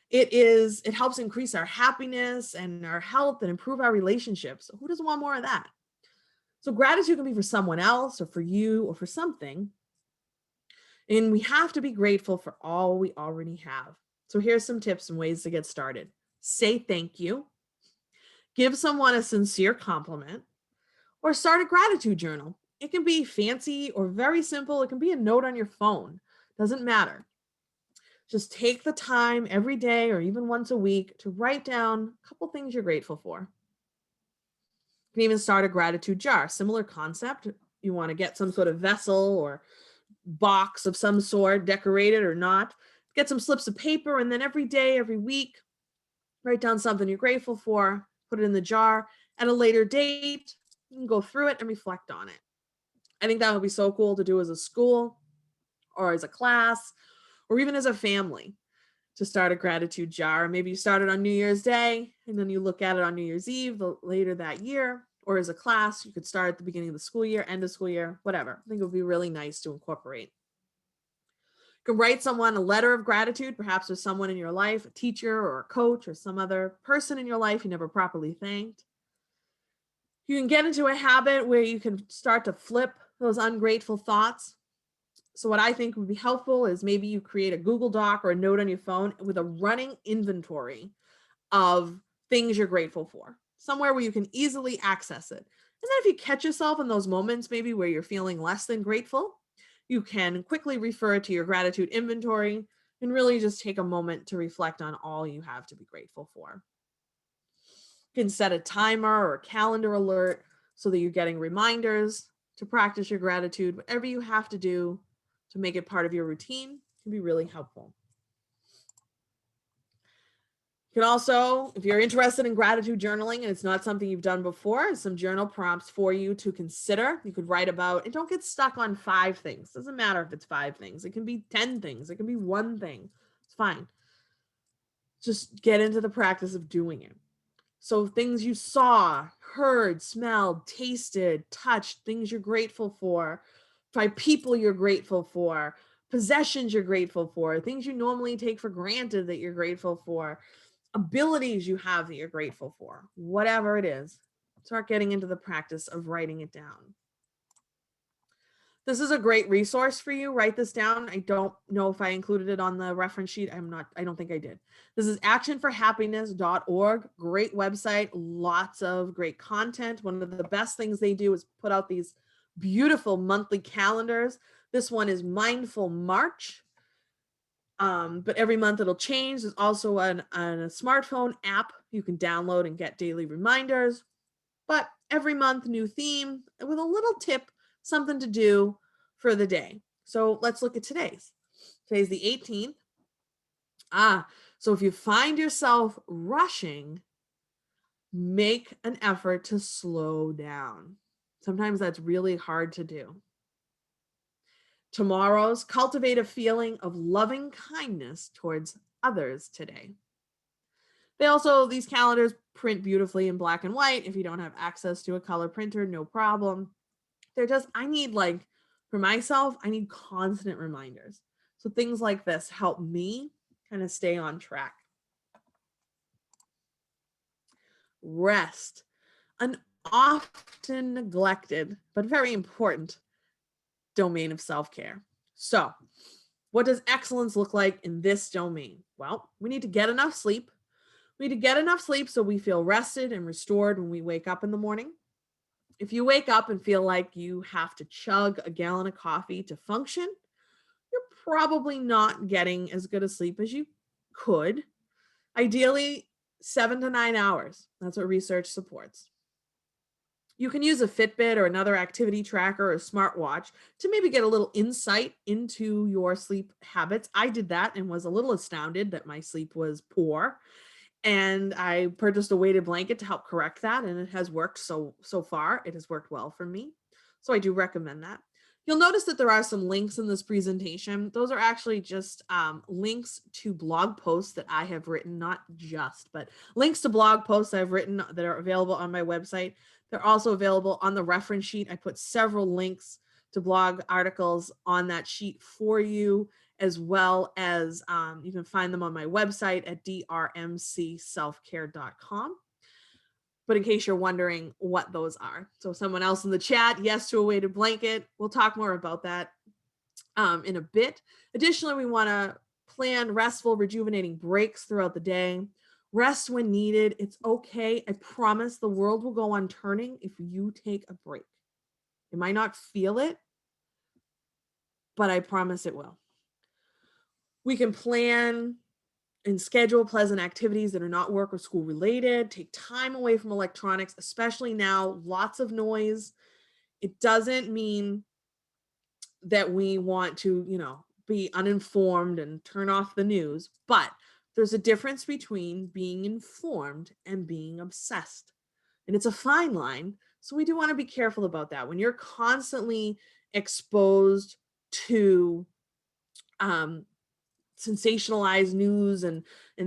It helps increase our happiness and our health and improve our relationships. So who doesn't want more of that? So gratitude can be for someone else or for you or for something. And we have to be grateful for all we already have. So here's some tips and ways to get started. Say thank you. Give someone a sincere compliment or start a gratitude journal. It can be fancy or very simple. It can be a note on your phone. Doesn't matter. Just take the time every day or even once a week to write down a couple things you're grateful for. You can even start a gratitude jar. Similar concept. You want to get some sort of vessel or box of some sort, decorated or not. Get some slips of paper, and then every day, every week, write down something you're grateful for, put it in the jar. At a later date, you can go through it and reflect on it. I think that would be so cool to do as a school or as a class or even as a family, to start a gratitude jar. Maybe you start it on New Year's Day and then you look at it on New Year's Eve later that year, or as a class, you could start at the beginning of the school year, end of school year, whatever. I think it would be really nice to incorporate. You can write someone a letter of gratitude, perhaps with someone in your life, a teacher or a coach or some other person in your life you never properly thanked. You can get into a habit where you can start to flip those ungrateful thoughts. So what I think would be helpful is maybe you create a Google Doc or a note on your phone with a running inventory of things you're grateful for, somewhere where you can easily access it. And then if you catch yourself in those moments, maybe where you're feeling less than grateful, you can quickly refer to your gratitude inventory and really just take a moment to reflect on all you have to be grateful for. You can set a timer or a calendar alert so that you're getting reminders to practice your gratitude. Whatever you have to do to make it part of your routine can be really helpful. You can also, if you're interested in gratitude journaling and it's not something you've done before, some journal prompts for you to consider. You could write about, and don't get stuck on 5 things. Doesn't matter if it's 5 things. It can be 10 things. It can be 1 thing. It's fine. Just get into the practice of doing it. So things you saw, heard, smelled, tasted, touched, things you're grateful for, by people you're grateful for, possessions you're grateful for, things you normally take for granted that you're grateful for, abilities you have that you're grateful for, whatever it is, start getting into the practice of writing it down. This is a great resource for you. Write this down. I don't know if I included it on the reference sheet. I don't think I did. This is actionforhappiness.org. Great website, lots of great content. One of the best things they do is put out these beautiful monthly calendars. This one is Mindful March. But every month it'll change. There's also a smartphone app you can download and get daily reminders. But every month, new theme with a little tip, something to do for the day. So let's look at today's. Today's the 18th. So if you find yourself rushing, make an effort to slow down. Sometimes that's really hard to do. Tomorrow's, cultivate a feeling of loving kindness towards others today. These calendars print beautifully in black and white. If you don't have access to a color printer, no problem. For myself, I need constant reminders. So things like this help me kind of stay on track. Rest, an often neglected, but very important domain of self-care. So what does excellence look like in this domain? Well, we need to get enough sleep. We need to get enough sleep so we feel rested and restored when we wake up in the morning. If you wake up and feel like you have to chug a gallon of coffee to function, you're probably not getting as good a sleep as you could. Ideally, 7 to 9 hours. That's what research supports. You can use a Fitbit or another activity tracker or a smartwatch to maybe get a little insight into your sleep habits. I did that and was a little astounded that my sleep was poor. And I purchased a weighted blanket to help correct that, and it has worked so far. It has worked well for me. So I do recommend that. You'll notice that there are some links in this presentation. Those are actually just links to blog posts that I have written, not just, but links to blog posts I've written that are available on my website. They're also available on the reference sheet. I put several links to blog articles on that sheet for you, as well as you can find them on my website at drmcselfcare.com. But in case you're wondering what those are. So someone else in the chat, yes to a weighted blanket. We'll talk more about that in a bit. Additionally, we want to plan restful, rejuvenating breaks throughout the day. Rest when needed. It's okay. I promise the world will go on turning if you take a break. You might not feel it, but I promise it will. We can plan and schedule pleasant activities that are not work or school related. Take time away from electronics, especially now, lots of noise. It doesn't mean that we want to, be uninformed and turn off the news, but there's a difference between being informed and being obsessed. And it's a fine line. So we do want to be careful about that. When you're constantly exposed to sensationalized news and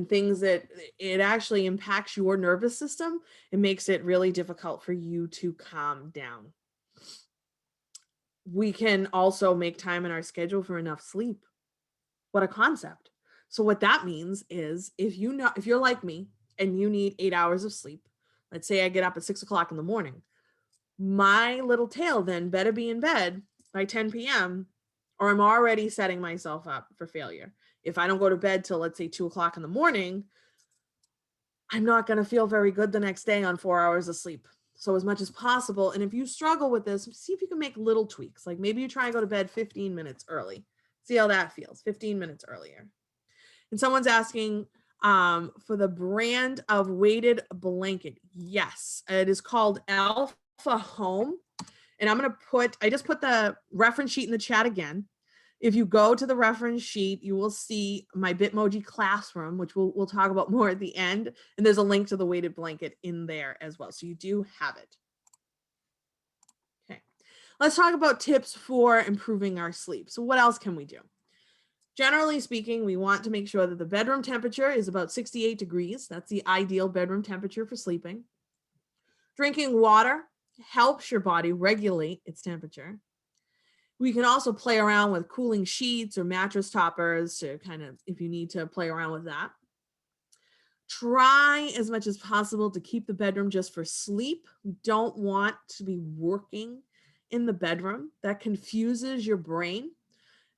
things that it actually impacts your nervous system, it makes it really difficult for you to calm down. We can also make time in our schedule for enough sleep. What a concept. So what that means is if you're like me and you need 8 hours of sleep, let's say I get up at 6 o'clock in the morning, my little tail then better be in bed by 10 p.m. or I'm already setting myself up for failure. If I don't go to bed till, let's say, 2 o'clock in the morning, I'm not going to feel very good the next day on 4 hours of sleep. So as much as possible, and if you struggle with this, see if you can make little tweaks. Like maybe you try and go to bed 15 minutes early. See how that feels, 15 minutes earlier. And someone's asking for the brand of weighted blanket. Yes, it is called Alpha Home. And I just put the reference sheet in the chat again. If you go to the reference sheet, you will see my Bitmoji classroom, which we'll talk about more at the end. And there's a link to the weighted blanket in there as well. So you do have it. Okay, let's talk about tips for improving our sleep. So what else can we do? Generally speaking, we want to make sure that the bedroom temperature is about 68 degrees. That's the ideal bedroom temperature for sleeping. Drinking water helps your body regulate its temperature. We can also play around with cooling sheets or mattress toppers to if you need to play around with that. Try as much as possible to keep the bedroom just for sleep. We don't want to be working in the bedroom. That confuses your brain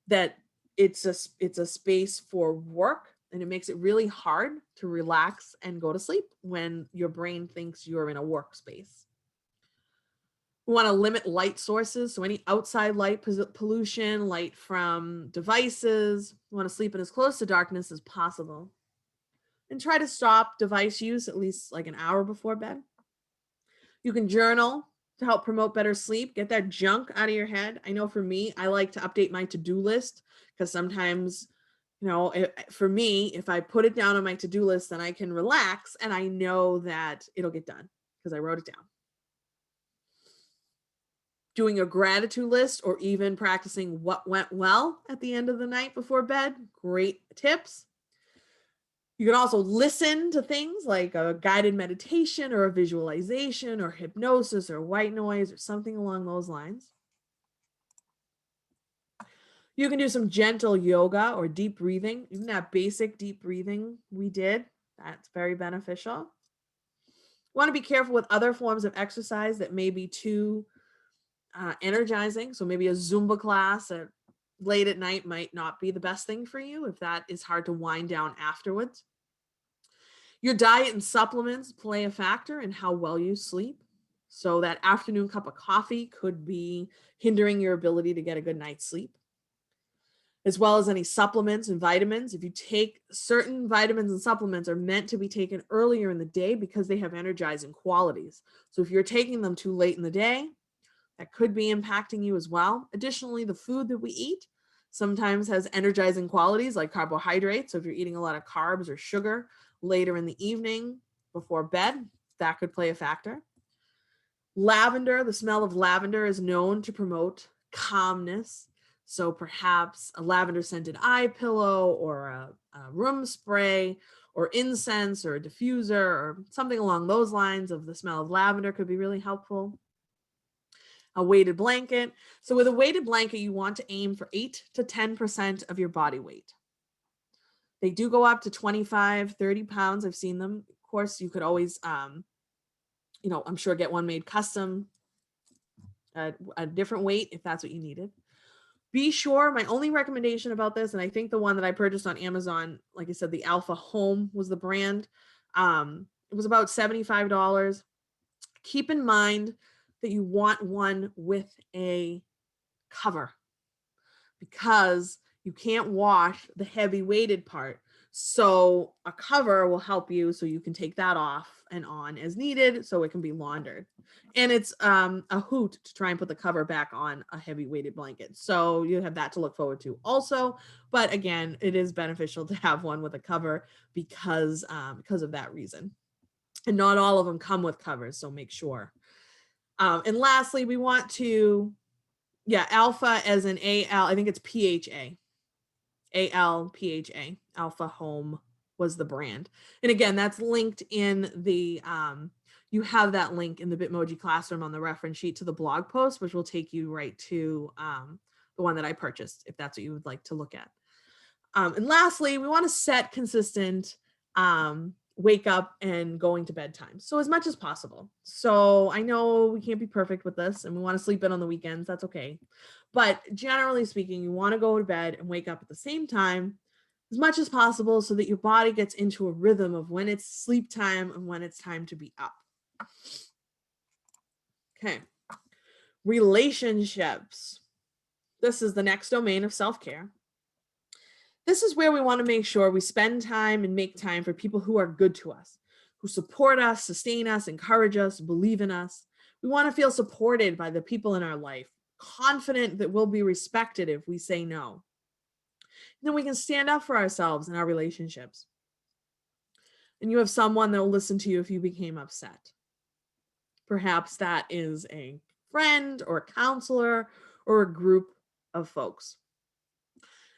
that it's a space for work, and it makes it really hard to relax and go to sleep when your brain thinks you're in a workspace. We want to limit light sources. So any outside light pollution, light from devices, we want to sleep in as close to darkness as possible. And try to stop device use at least like an hour before bed. You can journal to help promote better sleep. Get that junk out of your head. I know for me, I like to update my to-do list because sometimes, for me, if I put it down on my to-do list, then I can relax and I know that it'll get done because I wrote it down. Doing a gratitude list or even practicing what went well at the end of the night before bed. Great tips. You can also listen to things like a guided meditation or a visualization or hypnosis or white noise or something along those lines. You can do some gentle yoga or deep breathing. Even that basic deep breathing we did, that's very beneficial. You want to be careful with other forms of exercise that may be too energizing. So maybe a Zumba class late at night might not be the best thing for you if that is hard to wind down afterwards. Your diet and supplements play a factor in how well you sleep. So that afternoon cup of coffee could be hindering your ability to get a good night's sleep. as well as any supplements and vitamins. If you take certain vitamins and supplements are meant to be taken earlier in the day because they have energizing qualities. So if you're taking them too late in the day, that could be impacting you as well. Additionally, the food that we eat sometimes has energizing qualities like carbohydrates. So if you're eating a lot of carbs or sugar later in the evening before bed, that could play a factor. Lavender, the smell of lavender is known to promote calmness. So perhaps a lavender scented eye pillow or a room spray or incense or a diffuser or something along those lines of the smell of lavender could be really helpful. A weighted blanket. So with a weighted blanket, you want to aim for 8 to 10% of your body weight. They do go up to 25, 30 pounds. I've seen them. Of course, you could always, I'm sure get one made custom at a different weight if that's what you needed. Be sure, my only recommendation about this, and I think the one that I purchased on Amazon, like I said, the Alpha Home was the brand. It was about $75. Keep in mind that you want one with a cover because you can't wash the heavy weighted part. So a cover will help you so you can take that off and on as needed so it can be laundered. And it's a hoot to try and put the cover back on a heavy weighted blanket. So you have that to look forward to also. But again, it is beneficial to have one with a cover because of that reason. And not all of them come with covers, so make sure. And lastly, we want to, Alpha as in AL, I think it's PHA. ALPHA, Alpha Home was the brand. And again, that's linked in the, you have that link in the Bitmoji Classroom on the reference sheet to the blog post, which will take you right to the one that I purchased, if that's what you would like to look at. And lastly, we want to set consistent wake up and going to bed time. So as much as possible. So I know we can't be perfect with this and we want to sleep in on the weekends. That's okay. But generally speaking, you want to go to bed and wake up at the same time as much as possible so that your body gets into a rhythm of when it's sleep time and when it's time to be up. Okay. Relationships. This is the next domain of self-care. This is where we want to make sure we spend time and make time for people who are good to us, who support us, sustain us, encourage us, believe in us. We want to feel supported by the people in our life, confident that we'll be respected if we say no. And then we can stand up for ourselves in our relationships. And you have someone that will listen to you if you became upset. Perhaps that is a friend or a counselor or a group of folks.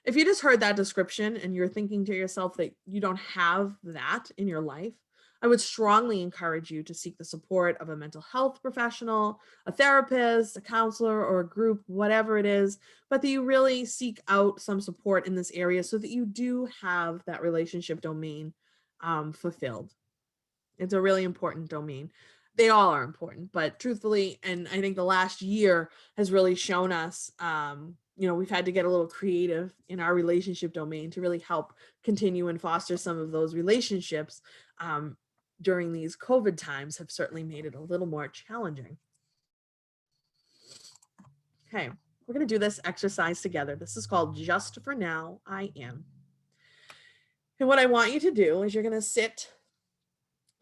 If you just heard that description and you're thinking to yourself that you don't have that in your life, I would strongly encourage you to seek the support of a mental health professional, a therapist, a counselor, or a group, whatever it is, but that you really seek out some support in this area so that you do have that relationship domain fulfilled. It's a really important domain. They all are important, but truthfully, and I think the last year has really shown us, we've had to get a little creative in our relationship domain to really help continue and foster some of those relationships during these COVID times have certainly made it a little more challenging. Okay, we're going to do this exercise together. This is called Just for Now, I Am. And what I want you to do is you're going to sit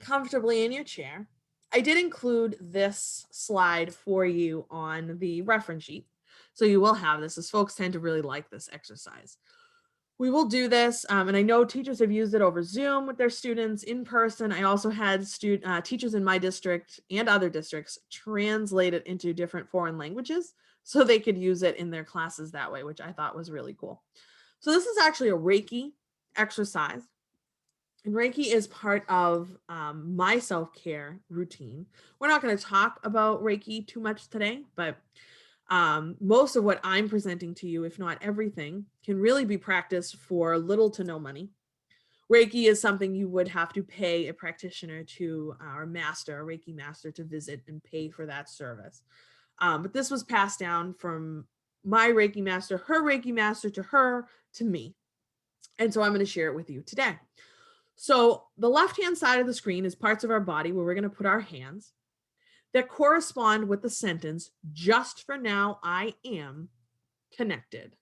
comfortably in your chair. I did include this slide for you on the reference sheet. So you will have this, as folks tend to really like this exercise. We will do this, and I know teachers have used it over Zoom with their students in person. I also had teachers in my district and other districts translate it into different foreign languages so they could use it in their classes that way, which I thought was really cool. So this is actually a Reiki exercise. And Reiki is part of my self-care routine. We're not going to talk about Reiki too much today, but most of what I'm presenting to you, if not everything, can really be practiced for little to no money. Reiki is something you would have to pay a practitioner to, or master, a Reiki master, to visit and pay for that service. But this was passed down from my Reiki master, her Reiki master, to her, to me. And so I'm going to share it with you today. So the left-hand side of the screen is parts of our body where we're going to put our hands that correspond with the sentence, just for now, I am connected.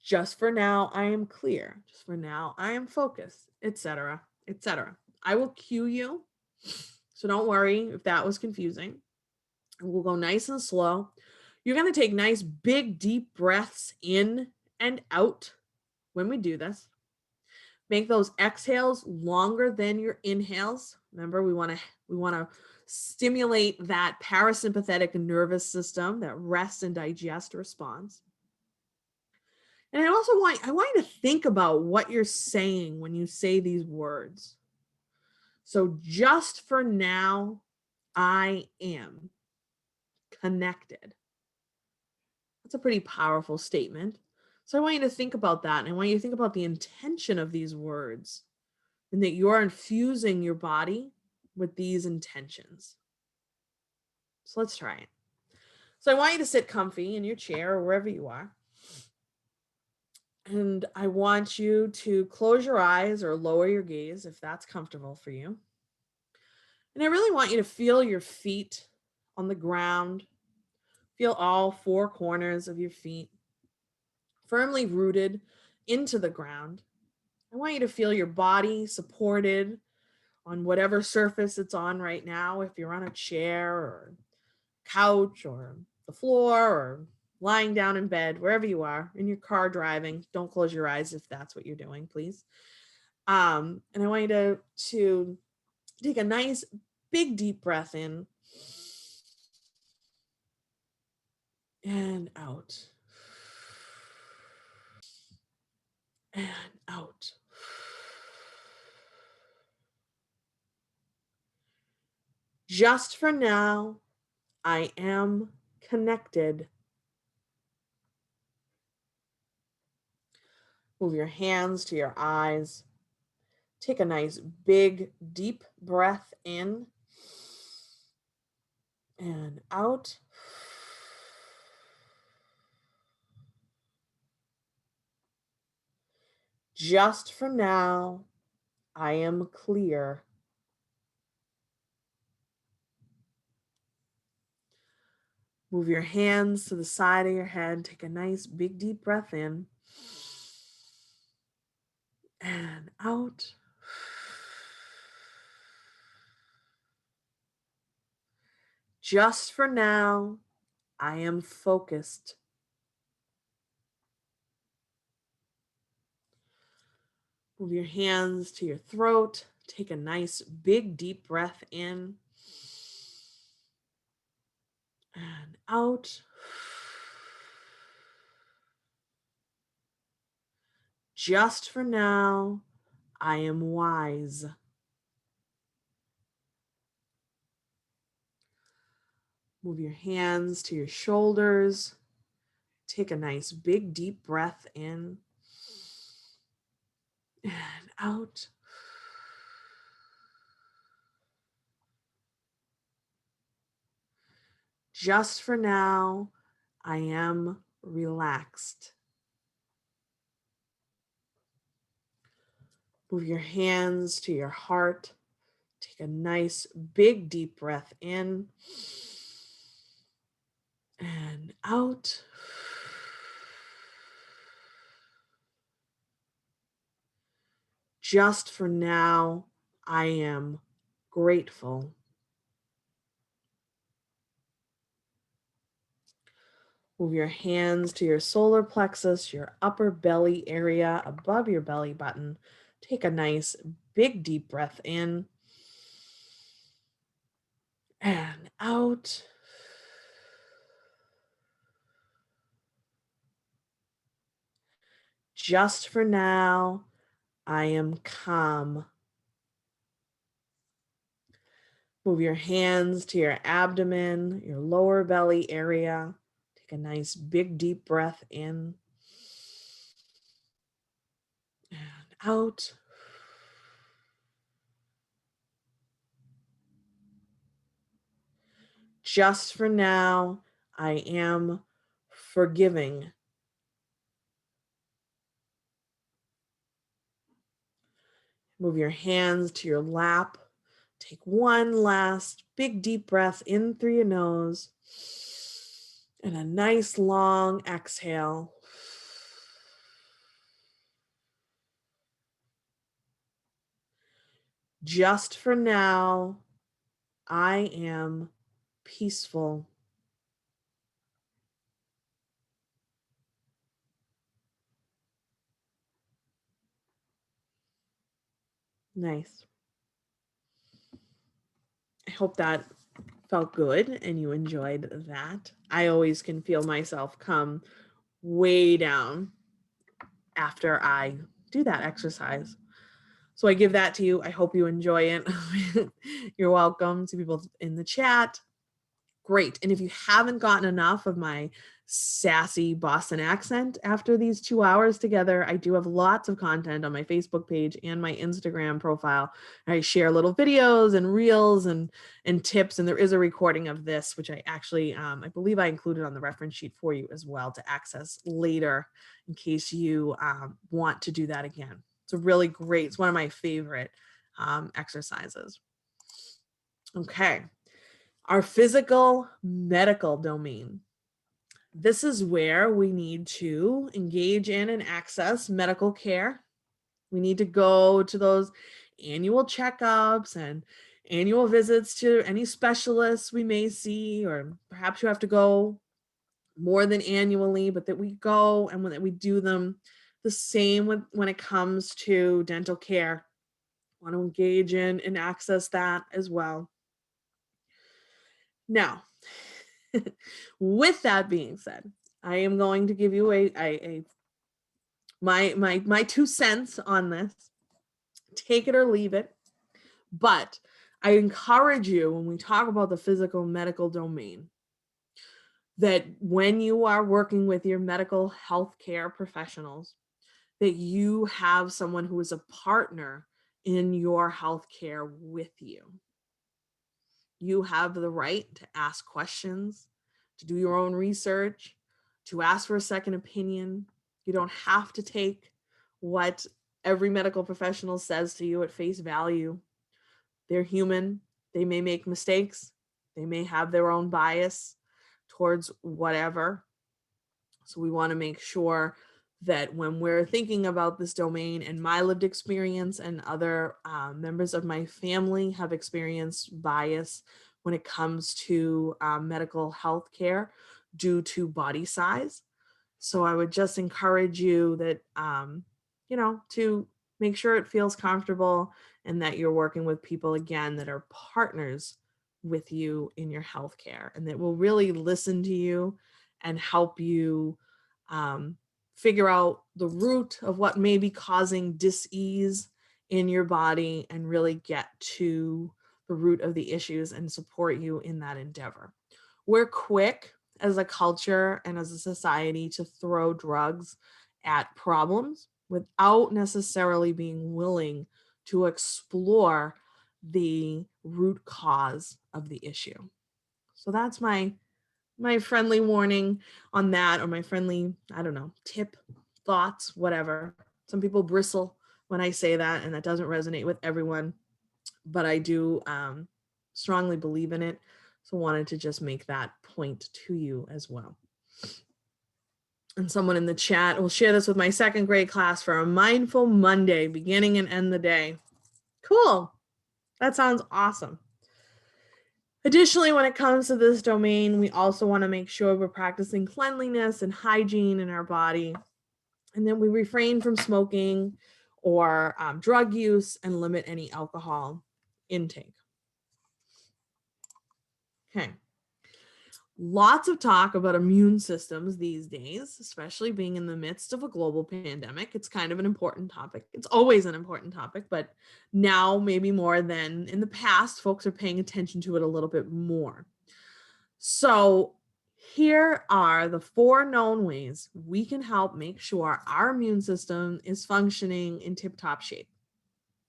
Just for now, I am clear. Just for now, I am focused, etc., etc. I will cue you. So don't worry if that was confusing. We'll go nice and slow. You're going to take nice, big, deep breaths in and out when we do this. Make those exhales longer than your inhales. Remember, we want to stimulate that parasympathetic nervous system, that rest and digest response. And I want you to think about what you're saying when you say these words. So just for now, I am connected. That's a pretty powerful statement. So I want you to think about that. And I want you to think about the intention of these words and that you're infusing your body with these intentions. So let's try it. So I want you to sit comfy in your chair or wherever you are. And I want you to close your eyes or lower your gaze if that's comfortable for you. And I really want you to feel your feet on the ground. Feel all four corners of your feet firmly rooted into the ground. I want you to feel your body supported on whatever surface it's on right now. If you're on a chair or couch or the floor or lying down in bed, wherever you are, in your car driving, don't close your eyes if that's what you're doing, please. And I want you to take a nice big deep breath in and out and out. Just for now, I am connected. Move your hands to your eyes. Take a nice big deep breath in and out. Just for now, I am clear. Move your hands to the side of your head. Take a nice big deep breath in and out. Just for now, I am focused. Move your hands to your throat. Take a nice big deep breath in and out. Just for now, I am wise. Move your hands to your shoulders. Take a nice big deep breath in and out. Just for now, I am relaxed. Move your hands to your heart. Take a nice big deep breath in and out. Just for now, I am grateful. Move your hands to your solar plexus, your upper belly area above your belly button. Take a nice big deep breath in and out. Just for now, I am calm. Move your hands to your abdomen, your lower belly area. Take a nice big deep breath in and out. Just for now, I am forgiving. Move your hands to your lap. Take one last big deep breath in through your nose and a nice long exhale. Just for now, I am peaceful. Nice. I hope that felt good and you enjoyed that. I always can feel myself come way down after I do that exercise. So I give that to you. I hope you enjoy it. You're welcome to people in the chat. Great. And if you haven't gotten enough of my sassy Boston accent after these 2 hours together, I do have lots of content on my Facebook page and my Instagram profile. I share little videos and reels and tips, and there is a recording of this, which I actually, I believe I included on the reference sheet for you as well to access later in case you want to do that again. It's a really great, it's one of my favorite exercises. Okay. Our physical medical domain. This is where we need to engage in and access medical care. We need to go to those annual checkups and annual visits to any specialists we may see, or perhaps you have to go more than annually, but that we go and that we do them. The same when it comes to dental care. Want to engage in and access that as well. Now, with that being said, I am going to give you my 2 cents on this. Take it or leave it. But I encourage you, when we talk about the physical medical domain, that when you are working with your medical healthcare professionals, that you have someone who is a partner in your healthcare with you. You have the right to ask questions, to do your own research, to ask for a second opinion. You don't have to take what every medical professional says to you at face value. They're human. They may make mistakes. They may have their own bias towards whatever. So we want to make sure that when we're thinking about this domain, and my lived experience and other members of my family have experienced bias when it comes to medical health care due to body size. So I would just encourage you that, to make sure it feels comfortable and that you're working with people, again, that are partners with you in your healthcare and that will really listen to you and help you figure out the root of what may be causing dis-ease in your body and really get to the root of the issues and support you in that endeavor. We're quick as a culture and as a society to throw drugs at problems without necessarily being willing to explore the root cause of the issue. So that's my friendly warning on that, or my friendly, I don't know, tip, thoughts, whatever. Some people bristle when I say that, and that doesn't resonate with everyone, but I do strongly believe in it. So wanted to just make that point to you as well. And someone in the chat will share this with my 2nd grade class for a mindful Monday, beginning and end the day. Cool. That sounds awesome. Additionally, when it comes to this domain, we also want to make sure we're practicing cleanliness and hygiene in our body. And then we refrain from smoking or drug use and limit any alcohol intake. Okay. Lots of talk about immune systems these days, especially being in the midst of a global pandemic. It's kind of an important topic. It's always an important topic, but now maybe more than in the past, folks are paying attention to it a little bit more. So here are the 4 known ways we can help make sure our immune system is functioning in tip-top shape.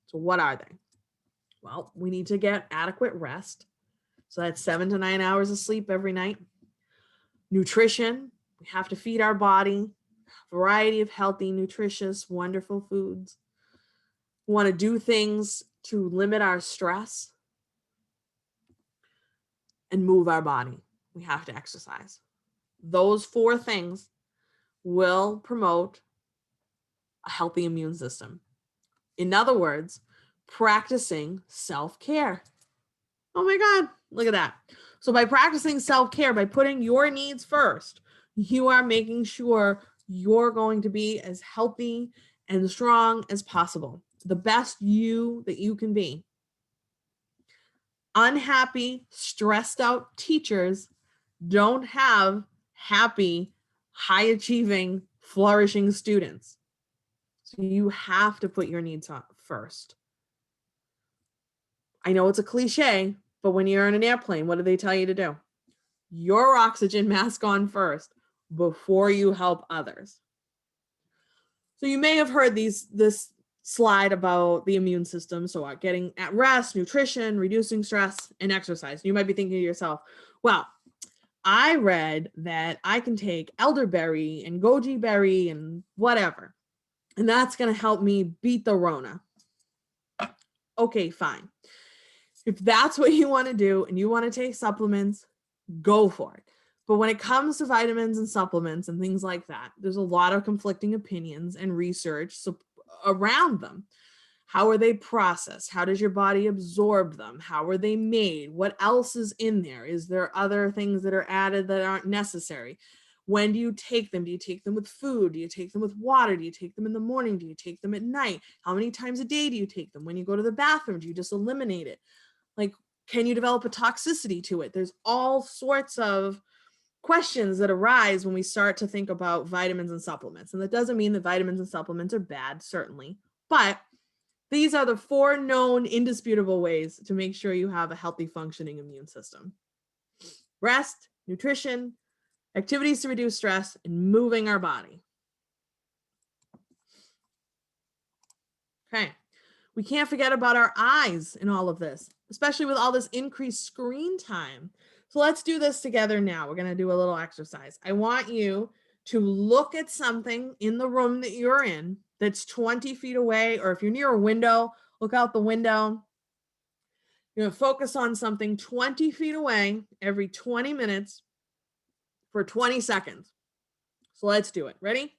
So what are they? Well, we need to get adequate rest. So that's 7 to 9 hours of sleep every night. Nutrition, we have to feed our body a variety of healthy, nutritious, wonderful foods. We want to do things to limit our stress and move our body. We have to exercise. Those 4 things will promote a healthy immune system. In other words, practicing self-care. Oh my God, look at that. So by practicing self-care, by putting your needs first, you are making sure you're going to be as healthy and strong as possible, the best you that you can be. Unhappy, stressed out teachers don't have happy, high achieving, flourishing students. So you have to put your needs on first. I know it's a cliche, but when you're in an airplane, what do they tell you to do? Your oxygen mask on first before you help others. So you may have heard this slide about the immune system. So getting at rest, nutrition, reducing stress, and exercise. You might be thinking to yourself, well, I read that I can take elderberry and goji berry and whatever, and that's going to help me beat the Rona. Okay, fine. If that's what you want to do and you want to take supplements, go for it. But when it comes to vitamins and supplements and things like that, there's a lot of conflicting opinions and research around them. How are they processed? How does your body absorb them? How are they made? What else is in there? Is there other things that are added that aren't necessary? When do you take them? Do you take them with food? Do you take them with water? Do you take them in the morning? Do you take them at night? How many times a day do you take them? When you go to the bathroom, do you just eliminate it? Like, can you develop a toxicity to it? There's all sorts of questions that arise when we start to think about vitamins and supplements. And that doesn't mean that vitamins and supplements are bad, certainly. But these are the 4 known indisputable ways to make sure you have a healthy functioning immune system. Rest, nutrition, activities to reduce stress, and moving our body. Okay. We can't forget about our eyes in all of this, especially with all this increased screen time. So let's do this together now. We're going to do a little exercise. I want you to look at something in the room that you're in that's 20 feet away, or if you're near a window, look out the window. You're going to focus on something 20 feet away every 20 minutes for 20 seconds. So let's do it. Ready?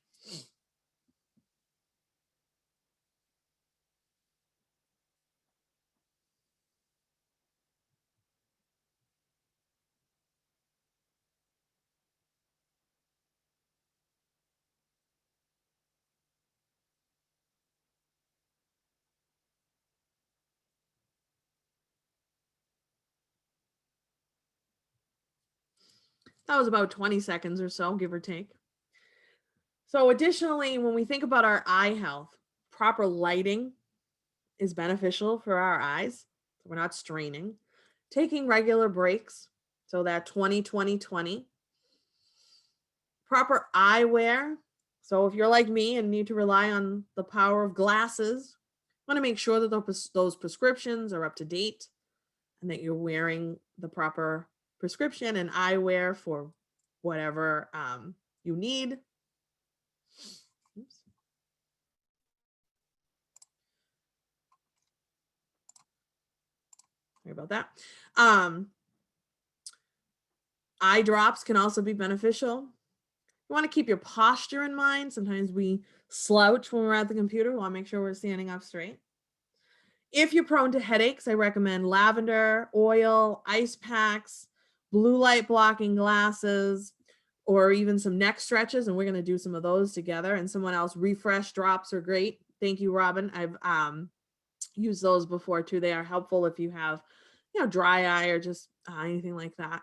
That was about 20 seconds or so, give or take. So additionally, when we think about our eye health, proper lighting is beneficial for our eyes. So we're not straining. Taking regular breaks, so that 20-20-20. Proper eyewear. So if you're like me and need to rely on the power of glasses, you want to make sure that those prescriptions are up to date and that you're wearing the proper prescription and eyewear for whatever you need. Oops. Sorry about that. Eye drops can also be beneficial. You want to keep your posture in mind. Sometimes we slouch when we're at the computer. We want to make sure we're standing up straight. If you're prone to headaches, I recommend lavender, oil, ice packs, blue light blocking glasses, or even some neck stretches. And we're going to do some of those together. And someone else, refresh drops are great. Thank you, Robin. I've used those before too. They are helpful if you have, dry eye or just anything like that.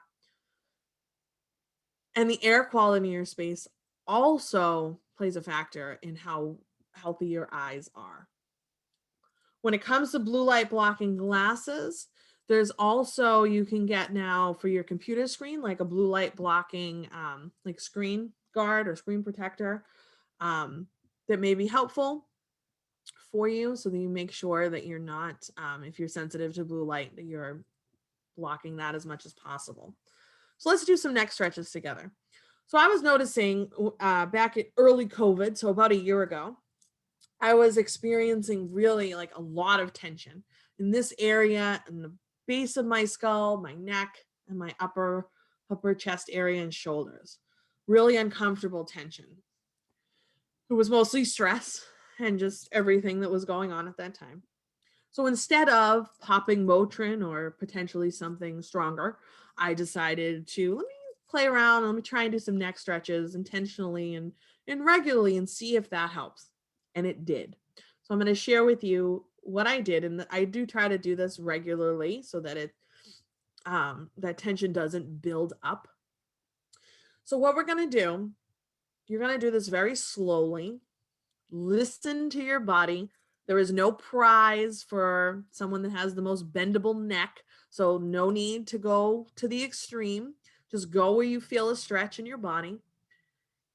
And the air quality in your space also plays a factor in how healthy your eyes are. When it comes to blue light blocking glasses, there's also, you can get now for your computer screen, like a blue light blocking like screen guard or screen protector that may be helpful for you, so that you make sure that you're not, if you're sensitive to blue light, that you're blocking that as much as possible. So let's do some neck stretches together. So I was noticing back at early COVID, so about a year ago, I was experiencing really like a lot of tension in this area, in the base of my skull, my neck, and my upper chest area and shoulders. Really uncomfortable tension. It was mostly stress and just everything that was going on at that time. So instead of popping Motrin or potentially something stronger, I decided to let me play around. Let me try and do some neck stretches intentionally and regularly and see if that helps. And it did. So I'm going to share with you what I did. And I do try to do this regularly so that that tension doesn't build up. So what we're going to do, you're going to do this very slowly. Listen to your body. There is no prize for someone that has the most bendable neck. So no need to go to the extreme. Just go where you feel a stretch in your body.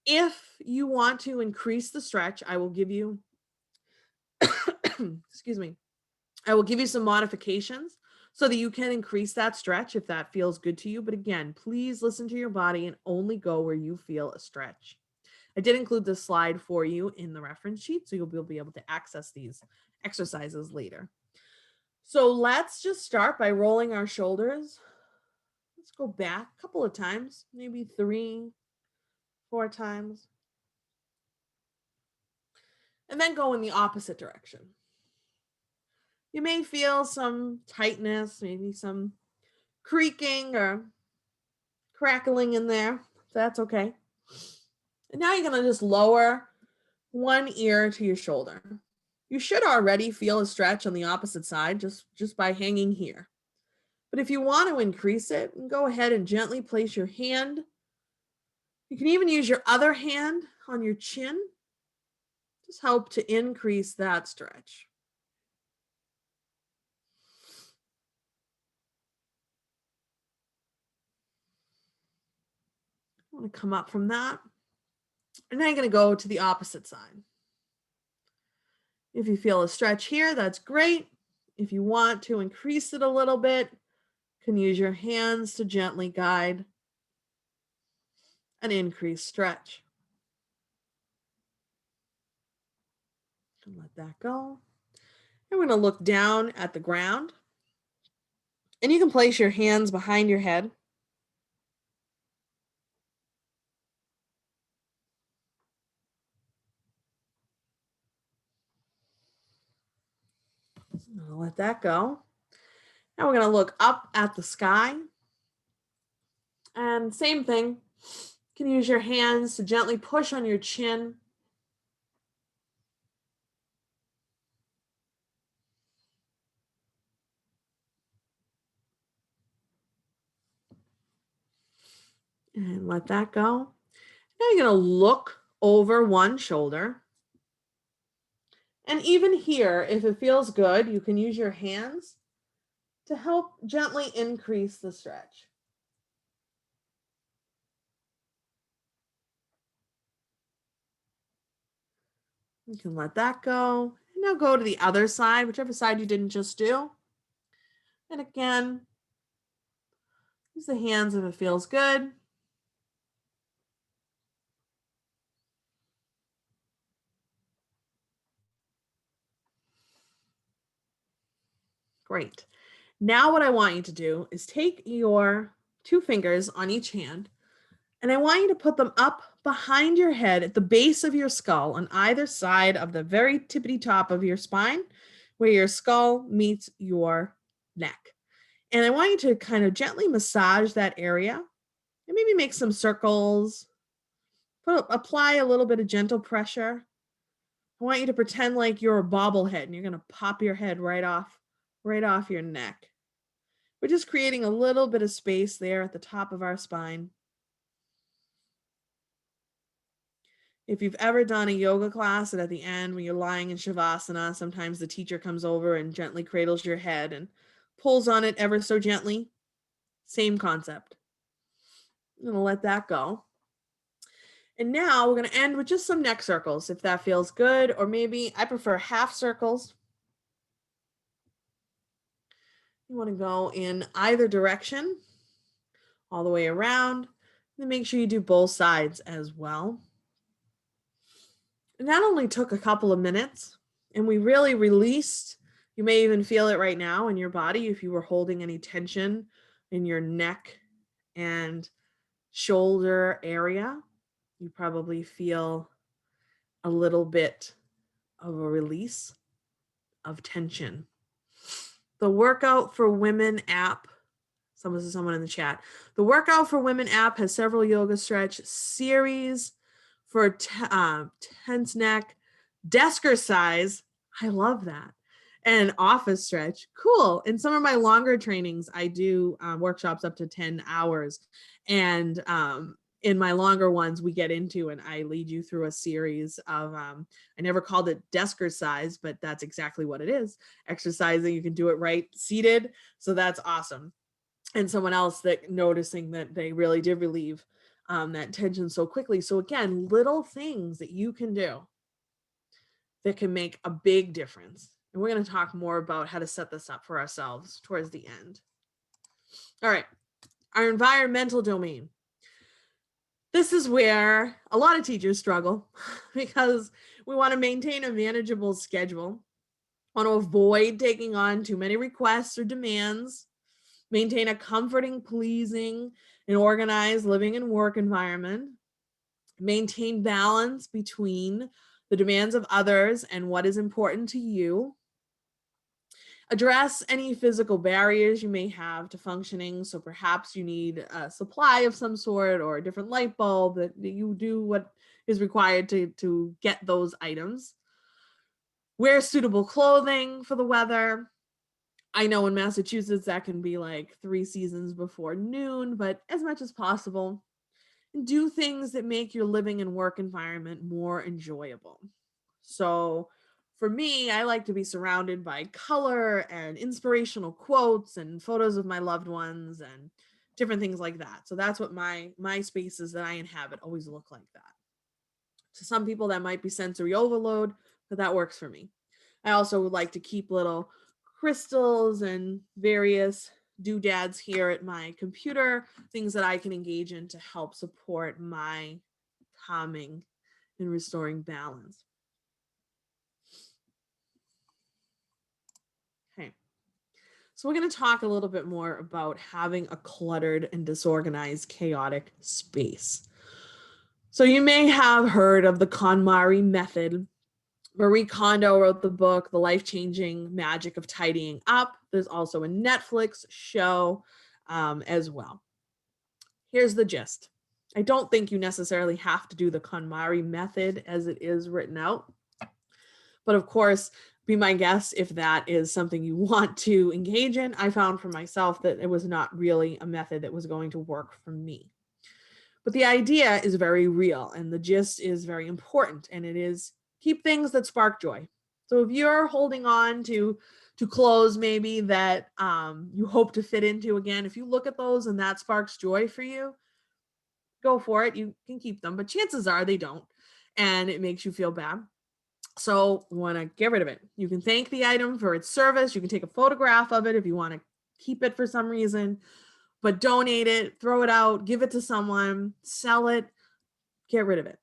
If you want to increase the stretch, I will give you, excuse me, I will give you some modifications so that you can increase that stretch if that feels good to you. But again, please listen to your body and only go where you feel a stretch. I did include this slide for you in the reference sheet, so you'll be able to access these exercises later. So let's just start by rolling our shoulders. Let's go back a couple of times, maybe 3, 4 times. And then go in the opposite direction. You may feel some tightness, maybe some creaking or crackling in there. That's okay. And now you're going to just lower one ear to your shoulder. You should already feel a stretch on the opposite side just by hanging here. But if you want to increase it, go ahead and gently place your hand. You can even use your other hand on your chin. Just help to increase that stretch. I want to come up from that. And then I'm going to go to the opposite side. If you feel a stretch here, that's great. If you want to increase it a little bit, you can use your hands to gently guide an increased stretch. And let that go. And we're going to look down at the ground. And you can place your hands behind your head. I'll let that go. Now we're going to look up at the sky. And same thing. You can use your hands to gently push on your chin. And let that go. Now you're going to look over one shoulder. And even here, if it feels good, you can use your hands to help gently increase the stretch. You can let that go. And now go to the other side, whichever side you didn't just do. And again, use the hands if it feels good. Great. Now what I want you to do is take your 2 fingers on each hand, and I want you to put them up behind your head at the base of your skull on either side of the very tippity top of your spine, where your skull meets your neck. And I want you to kind of gently massage that area and maybe make some circles. Apply a little bit of gentle pressure. I want you to pretend like you're a bobblehead and you're going to pop your head right off your neck. We're just creating a little bit of space there at the top of our spine. If you've ever done a yoga class and at the end when you're lying in Shavasana, sometimes the teacher comes over and gently cradles your head and pulls on it ever so gently. Same concept. I'm going to let that go. And now we're going to end with just some neck circles if that feels good, or maybe I prefer half circles. You want to go in either direction, all the way around, and make sure you do both sides as well. And that only took a couple of minutes, and we really released. You may even feel it right now in your body if you were holding any tension in your neck and shoulder area. You probably feel a little bit of a release of tension. The Workout for Women app. Someone in the chat. The Workout for Women app has several yoga stretch series for tense neck, deskercise. I love that. And office stretch. Cool. In some of my longer trainings, I do workshops up to 10 hours. And in my longer ones, we get into and I lead you through a series of, I never called it deskercise, but that's exactly what it is. Exercising, you can do it right seated. So that's awesome. And someone else that noticing that they really did relieve that tension so quickly. So again, little things that you can do that can make a big difference. And we're going to talk more about how to set this up for ourselves towards the end. All right, our environmental domain. This is where a lot of teachers struggle because we want to maintain a manageable schedule, want to avoid taking on too many requests or demands, maintain a comforting, pleasing, and organized living and work environment, maintain balance between the demands of others and what is important to you, address any physical barriers you may have to functioning. So perhaps you need a supply of some sort or a different light bulb that you do what is required to get those items. Wear suitable clothing for the weather. I know in Massachusetts that can be like 3 seasons before noon, but as much as possible, do things that make your living and work environment more enjoyable. So for me, I like to be surrounded by color and inspirational quotes and photos of my loved ones and different things like that. So that's what my spaces that I inhabit always look like that. To some people that might be sensory overload, but that works for me. I also would like to keep little crystals and various doodads here at my computer, things that I can engage in to help support my calming and restoring balance. Okay. So we're going to talk a little bit more about having a cluttered and disorganized, chaotic space. So you may have heard of the KonMari method. Marie Kondo wrote the book, The Life-Changing Magic of Tidying Up. There's also a Netflix show as well. Here's the gist. I don't think you necessarily have to do the KonMari method as it is written out. But of course, be my guest if that is something you want to engage in. I found for myself that it was not really a method that was going to work for me. But the idea is very real and the gist is very important, and it is keep things that spark joy. So if you're holding on to clothes maybe that you hope to fit into again, if you look at those and that sparks joy for you, go for it. You can keep them, but chances are they don't, and it makes you feel bad. So you want to get rid of it. You can thank the item for its service. You can take a photograph of it if you want to keep it for some reason, but donate it, throw it out, give it to someone, sell it, get rid of it.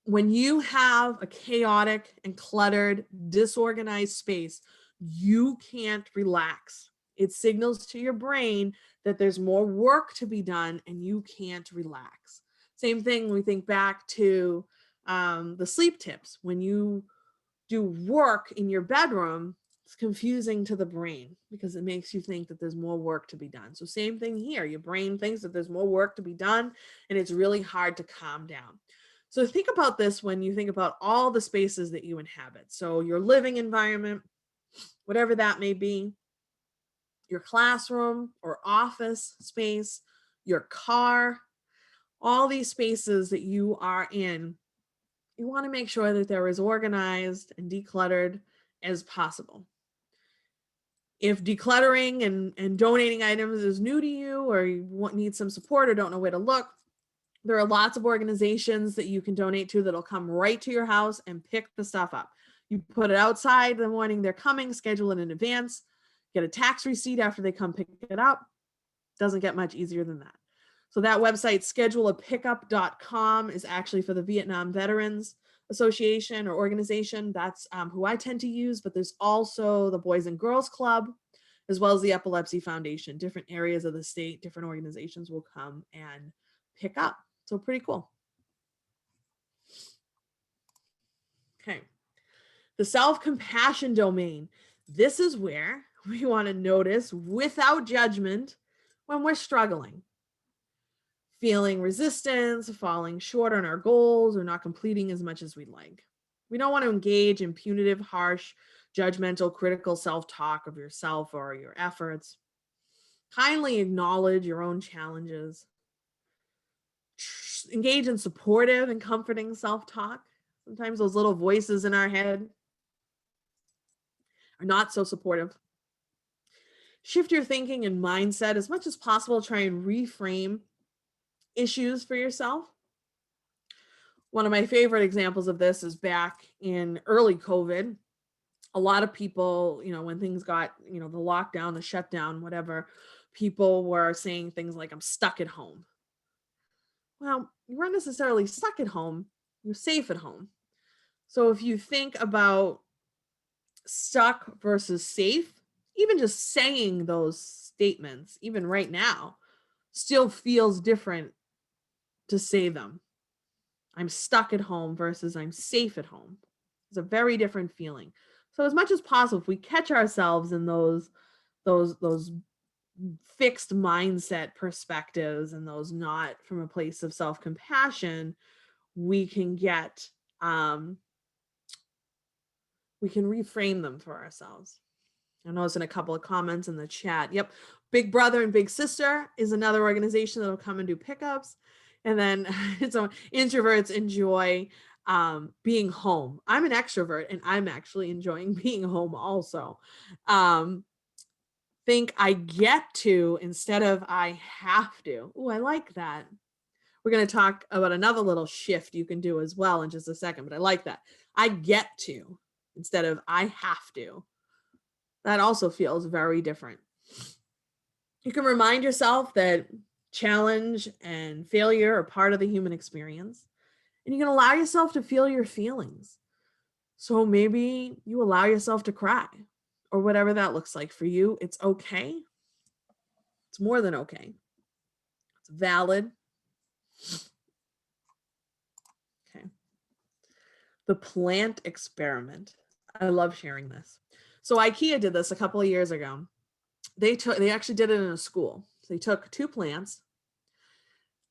When you have a chaotic and cluttered, disorganized space, you can't relax. It signals to your brain that there's more work to be done and you can't relax. Same thing when we think back to the sleep tips. When you do work in your bedroom, it's confusing to the brain because it makes you think that there's more work to be done. So same thing here. Your brain thinks that there's more work to be done and it's really hard to calm down. So think about this when you think about all the spaces that you inhabit. So your living environment, whatever that may be, your classroom or office space, your car, all these spaces that you are in, you want to make sure that they're as organized and decluttered as possible. If decluttering and donating items is new to you, or you need some support or don't know where to look, there are lots of organizations that you can donate to that'll come right to your house and pick the stuff up. You put it outside in the morning, they're coming, schedule it in advance, get a tax receipt after they come pick it up. Doesn't get much easier than that. So that website, scheduleapickup.com, is actually for the Vietnam Veterans Association or organization. That's who I tend to use, but there's also the Boys and Girls Club, as well as the Epilepsy Foundation. Different areas of the state, different organizations will come and pick up. So pretty cool. Okay. The self-compassion domain. This is where We want to notice without judgment when we're struggling, feeling resistance, falling short on our goals, or not completing as much as we'd like. We don't want to engage in punitive, harsh, judgmental, critical self-talk of yourself or your efforts. Kindly acknowledge your own challenges. Engage in supportive and comforting self-talk. Sometimes those little voices in our head are not so supportive. Shift your thinking and mindset as much as possible. Try and reframe issues for yourself. One of my favorite examples of this is back in early COVID. A lot of people, when things got, the lockdown, the shutdown, whatever, people were saying things like, I'm stuck at home. Well, you weren't necessarily stuck at home. You're safe at home. So if you think about stuck versus safe, even just saying those statements, even right now, still feels different to say them. I'm stuck at home versus I'm safe at home. It's a very different feeling. So as much as possible, if we catch ourselves in those fixed mindset perspectives and those not from a place of self-compassion, we can reframe them for ourselves. I noticed in a couple of comments in the chat. Yep. Big Brother and Big Sister is another organization that'll come and do pickups. And then so introverts enjoy being home. I'm an extrovert and I'm actually enjoying being home also. Think I get to instead of I have to. Oh, I like that. We're going to talk about another little shift you can do as well in just a second, but I like that. I get to instead of I have to. That also feels very different. You can remind yourself that challenge and failure are part of the human experience, and you can allow yourself to feel your feelings. So maybe you allow yourself to cry or whatever that looks like for you. It's okay. It's more than okay. It's valid. Okay. The plant experiment. I love sharing this. So IKEA did this a couple of years ago. They actually did it in a school. So they took 2 plants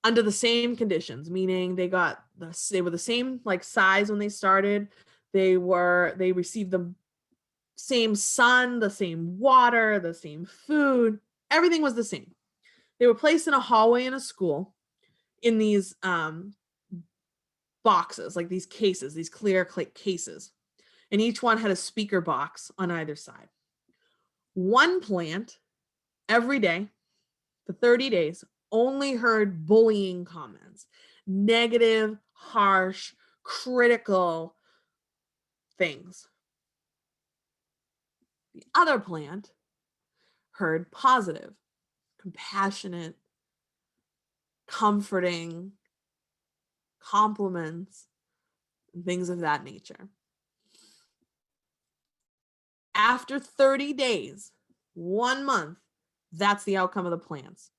under the same conditions, meaning they were the same like size when they started. They received the same sun, the same water, the same food. Everything was the same. They were placed in a hallway in a school in these boxes, like these cases, these clear cases. And each one had a speaker box on either side. One plant every day for 30 days only heard bullying comments, negative, harsh, critical things. The other plant heard positive, compassionate, comforting compliments, and things of that nature. After 30 days, 1 month, that's the outcome of the plants.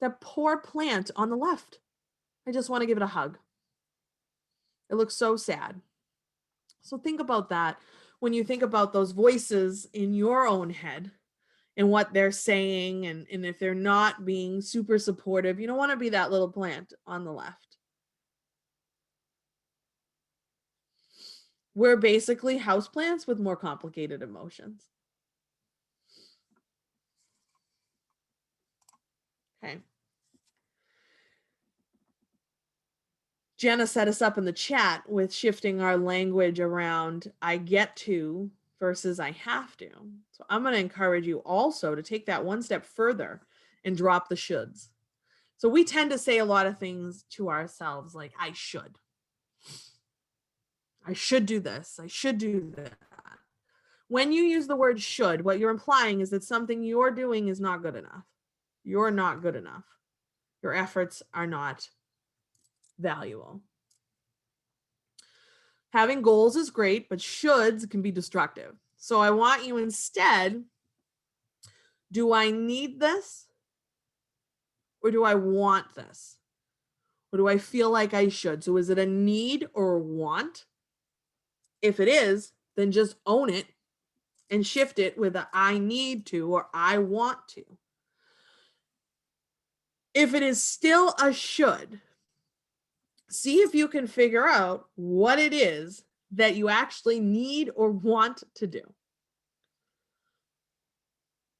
That poor plant on the left, I just want to give it a hug. It looks so sad. So think about that when you think about those voices in your own head and what they're saying. And if they're not being super supportive, you don't want to be that little plant on the left. We're basically houseplants with more complicated emotions. Okay. Jenna set us up in the chat with shifting our language around I get to versus I have to. So I'm going to encourage you also to take that one step further and drop the shoulds. So we tend to say a lot of things to ourselves like I should do this. I should do that. When you use the word should, what you're implying is that something you're doing is not good enough. You're not good enough. Your efforts are not valuable. Having goals is great, but shoulds can be destructive. So I want you instead, do I need this? Or do I want this? Or do I feel like I should? So is it a need or a want? If it is, then just own it and shift it with a I need to or I want to. If it is still a should, see if you can figure out what it is that you actually need or want to do.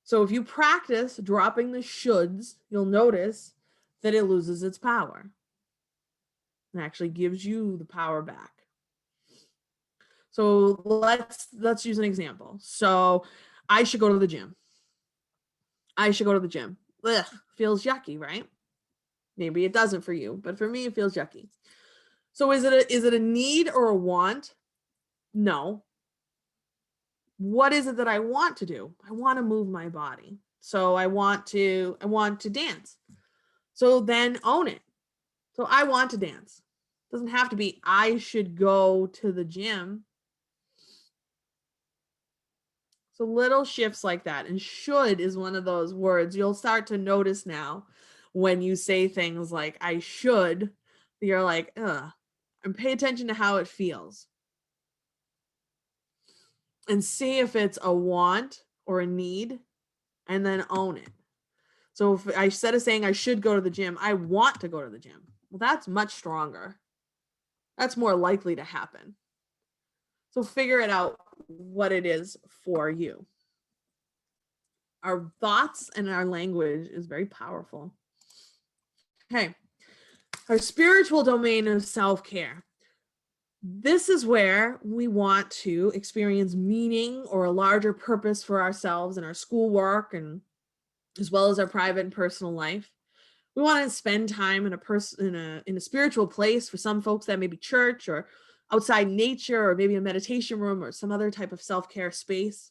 So if you practice dropping the shoulds, you'll notice that it loses its power. It actually gives you the power back. So let's use an example. So I should go to the gym. I should go to the gym. Ugh, feels yucky, right? Maybe it doesn't for you, but for me, it feels yucky. So is it a need or a want? No. What is it that I want to do? I want to move my body. So I want to dance. So then own it. So I want to dance. It doesn't have to be I should go to the gym. So little shifts like that. And should is one of those words you'll start to notice now when you say things like I should, you're like, ugh, and pay attention to how it feels. And see if it's a want or a need, and then own it. So if I instead of saying I should go to the gym, I want to go to the gym. Well, that's much stronger. That's more likely to happen. So figure it out what it is for you. Our thoughts and our language is very powerful. Okay. Our spiritual domain of self-care. This is where we want to experience meaning or a larger purpose for ourselves in our schoolwork and as well as our private and personal life. We want to spend time in a spiritual place. For some folks, that may be church or outside nature, or maybe a meditation room or some other type of self-care space.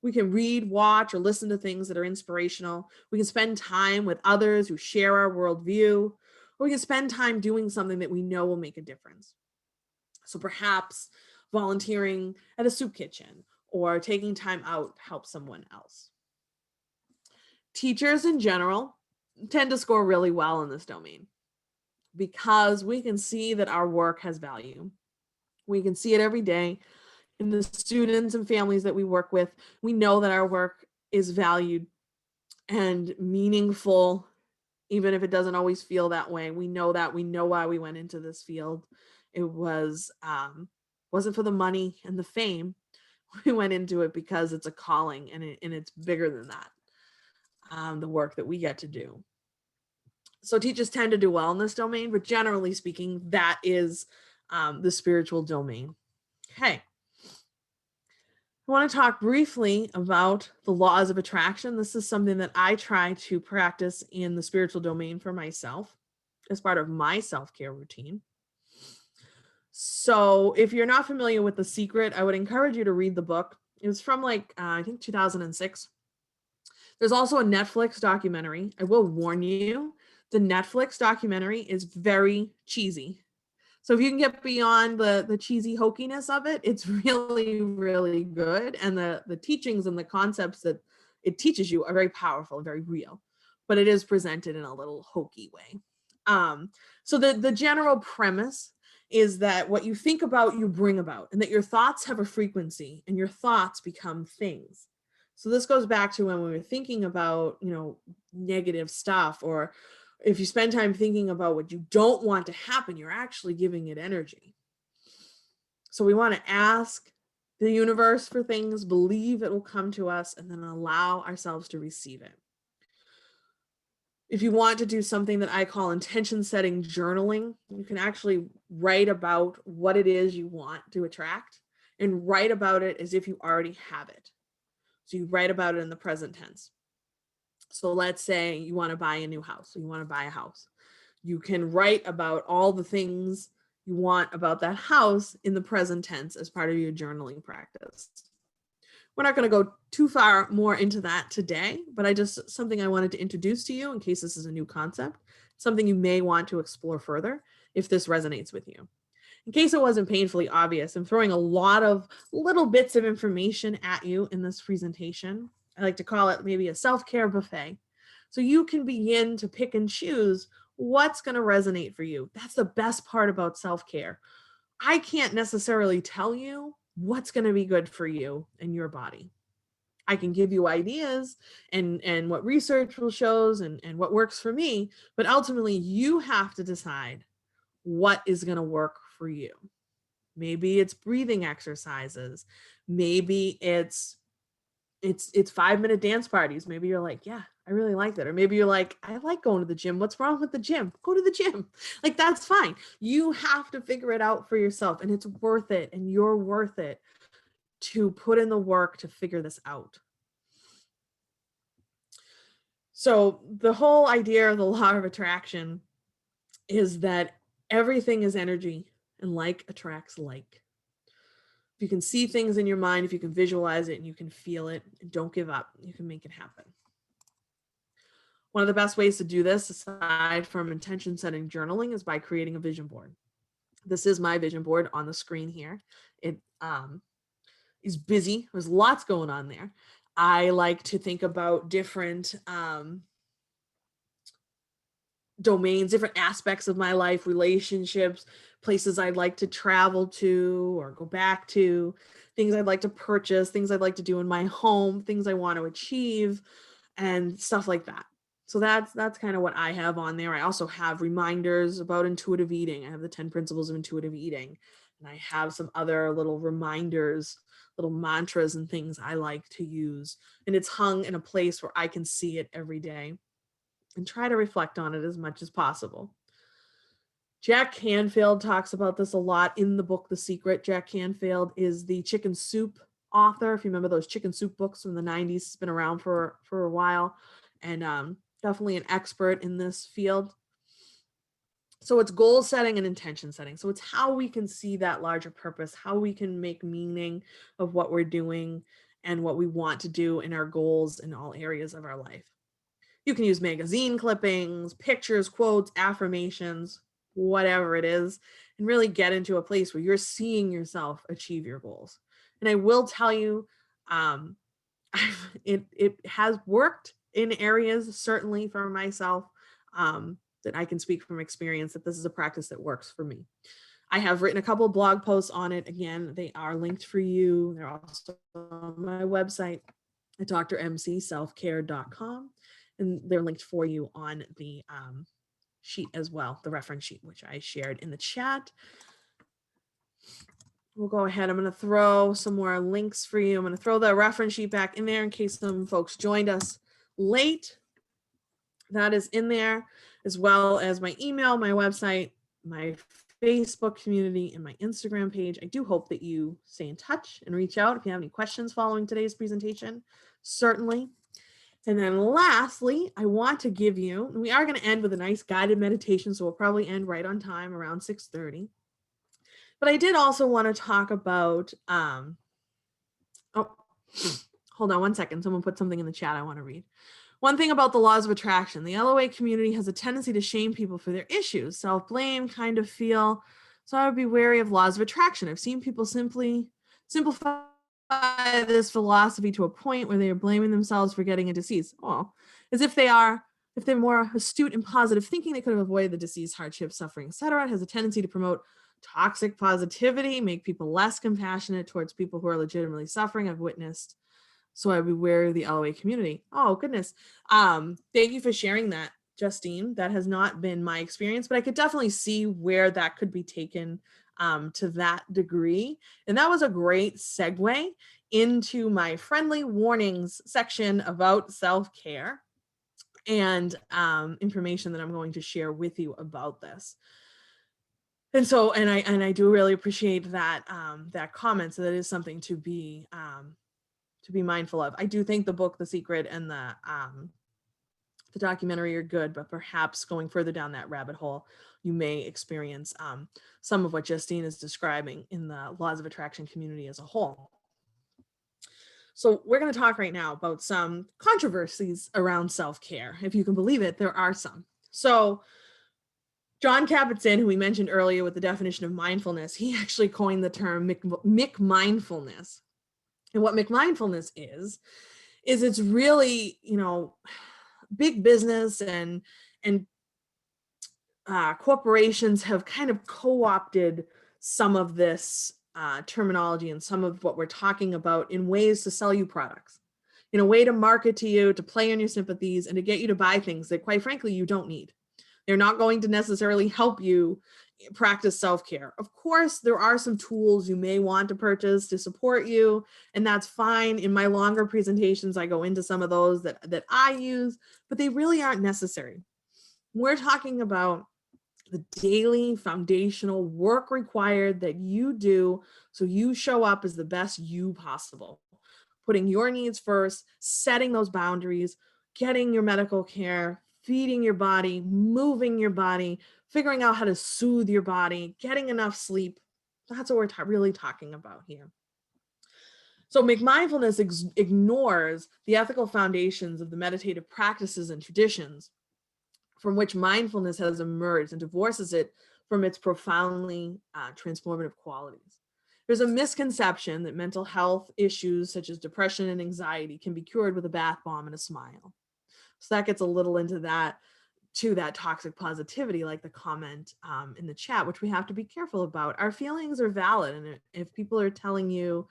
We can read, watch, or listen to things that are inspirational. We can spend time with others who share our worldview, or we can spend time doing something that we know will make a difference. So perhaps volunteering at a soup kitchen or taking time out to help someone else. Teachers in general tend to score really well in this domain because we can see that our work has value. We can see it every day in the students and families that we work with. We know that our work is valued and meaningful, even if it doesn't always feel that way. We know that. We know why we went into this field. It wasn't for the money and the fame. We went into it because it's a calling, and it's bigger than that. The work that we get to do. So teachers tend to do well in this domain, but generally speaking, that is the spiritual domain. Okay. I want to talk briefly about the laws of attraction. This is something that I try to practice in the spiritual domain for myself as part of my self-care routine. So if you're not familiar with The Secret, I would encourage you to read the book. It was from I think 2006. There's also a Netflix documentary. I will warn you, the Netflix documentary is very cheesy. So if you can get beyond the cheesy hokiness of it, it's really, really good. And the teachings and the concepts that it teaches you are very powerful and very real, but it is presented in a little hokey way. So the general premise is that what you think about, you bring about, and that your thoughts have a frequency and your thoughts become things. So this goes back to when we were thinking about, negative stuff, or if you spend time thinking about what you don't want to happen, you're actually giving it energy. So we want to ask the universe for things, believe it will come to us, and then allow ourselves to receive it. If you want to do something that I call intention setting journaling, you can actually write about what it is you want to attract and write about it as if you already have it. So you write about it in the present tense. So let's say you want to buy a new house. So you want to buy a house. You can write about all the things you want about that house in the present tense as part of your journaling practice. We're not going to go too far more into that today, but something I wanted to introduce to you in case this is a new concept, something you may want to explore further if this resonates with you. In case it wasn't painfully obvious, I'm throwing a lot of little bits of information at you in this presentation. I like to call it maybe a self-care buffet. So you can begin to pick and choose what's going to resonate for you. That's the best part about self-care. I can't necessarily tell you what's going to be good for you and your body. I can give you ideas and what research will shows and what works for me, but ultimately you have to decide what is going to work for you. Maybe it's breathing exercises. Maybe it's 5-minute dance parties. Maybe you're like, yeah, I really like that. Or maybe you're like, I like going to the gym. What's wrong with the gym? Go to the gym. Like, that's fine. You have to figure it out for yourself, and it's worth it. And you're worth it to put in the work to figure this out. So the whole idea of the law of attraction is that everything is energy, and like attracts like. If you can see things in your mind, if you can visualize it and you can feel it, and don't give up, you can make it happen. One of the best ways to do this, aside from intention setting journaling, is by creating a vision board. This is my vision board on the screen here. It is busy. There's lots going on there. I like to think about different domains, different aspects of my life, relationships, places I'd like to travel to or go back to, things I'd like to purchase, things I'd like to do in my home, things I want to achieve, and stuff like that. So that's kind of what I have on there. I also have reminders about intuitive eating. I have the 10 principles of intuitive eating, and I have some other little reminders, little mantras and things I like to use. And it's hung in a place where I can see it every day and try to reflect on it as much as possible. Jack Canfield talks about this a lot in the book, The Secret. Jack Canfield is the chicken soup author. If you remember those chicken soup books from the 90s, it's been around for a while, and definitely an expert in this field. So it's goal setting and intention setting. So it's how we can see that larger purpose, how we can make meaning of what we're doing and what we want to do in our goals in all areas of our life. You can use magazine clippings, pictures, quotes, affirmations, whatever it is, and really get into a place where you're seeing yourself achieve your goals. And I will tell you, it has worked in areas, certainly for myself, that I can speak from experience that this is a practice that works for me. I have written a couple of blog posts on it. Again, they are linked for you. They're also on my website at drmcselfcare.com. And they're linked for you on the sheet as well, the reference sheet, which I shared in the chat. We'll go ahead. I'm going to throw some more links for you. I'm going to throw the reference sheet back in there in case some folks joined us late. That is in there, as well as my email, my website, my Facebook community, and my Instagram page. I do hope that you stay in touch and reach out if you have any questions following today's presentation, certainly. And then lastly, I want to give you, we are going to end with a nice guided meditation, so we'll probably end right on time around 6:30. But I did also want to talk about, oh, hold on one second. Someone put something in the chat I want to read. One thing about the laws of attraction, the LOA community has a tendency to shame people for their issues, self-blame, kind of feel, so I would be wary of laws of attraction. I've seen people simply simplify this philosophy to a point where they are blaming themselves for getting a disease. Oh, as if they're more astute and positive thinking, they could have avoided the disease, hardship, suffering, etc. It has a tendency to promote toxic positivity, make people less compassionate towards people who are legitimately suffering. I've witnessed. So I'd be wary of the LOA community. Oh, goodness. Thank you for sharing that, Justine. That has not been my experience, but I could definitely see where that could be taken to that degree. And that was a great segue into my friendly warnings section about self-care and information that I'm going to share with you about this. And so, and I do really appreciate that that comment. So that is something to be mindful of. I do think the book, The Secret, and the documentary are good, but perhaps going further down that rabbit hole, you may experience some of what Justine is describing in the laws of attraction community as a whole. So we're going to talk right now about some controversies around self-care. If you can believe it, there are some. So John Kabat-Zinn, who we mentioned earlier with the definition of mindfulness, he actually coined the term McMindfulness. And what McMindfulness is it's really, big business and corporations have kind of co-opted some of this terminology and some of what we're talking about in ways to sell you products. in a way to market to you, to play on your sympathies, and to get you to buy things that, quite frankly, you don't need. They're not going to necessarily help you practice self-care. Of course, there are some tools you may want to purchase to support you, and that's fine. In my longer presentations, I go into some of those that I use, but they really aren't necessary. We're talking about the daily foundational work required that you do so you show up as the best you possible. Putting your needs first, setting those boundaries, getting your medical care, feeding your body, moving your body, figuring out how to soothe your body, getting enough sleep. That's what we're really talking about here. So McMindfulness ignores the ethical foundations of the meditative practices and traditions from which mindfulness has emerged and divorces it from its profoundly transformative qualities. There's a misconception that mental health issues such as depression and anxiety can be cured with a bath bomb and a smile. So that gets a little into that, to that toxic positivity, like the comment in the chat, which we have to be careful about. Our feelings are valid. And if people are telling you,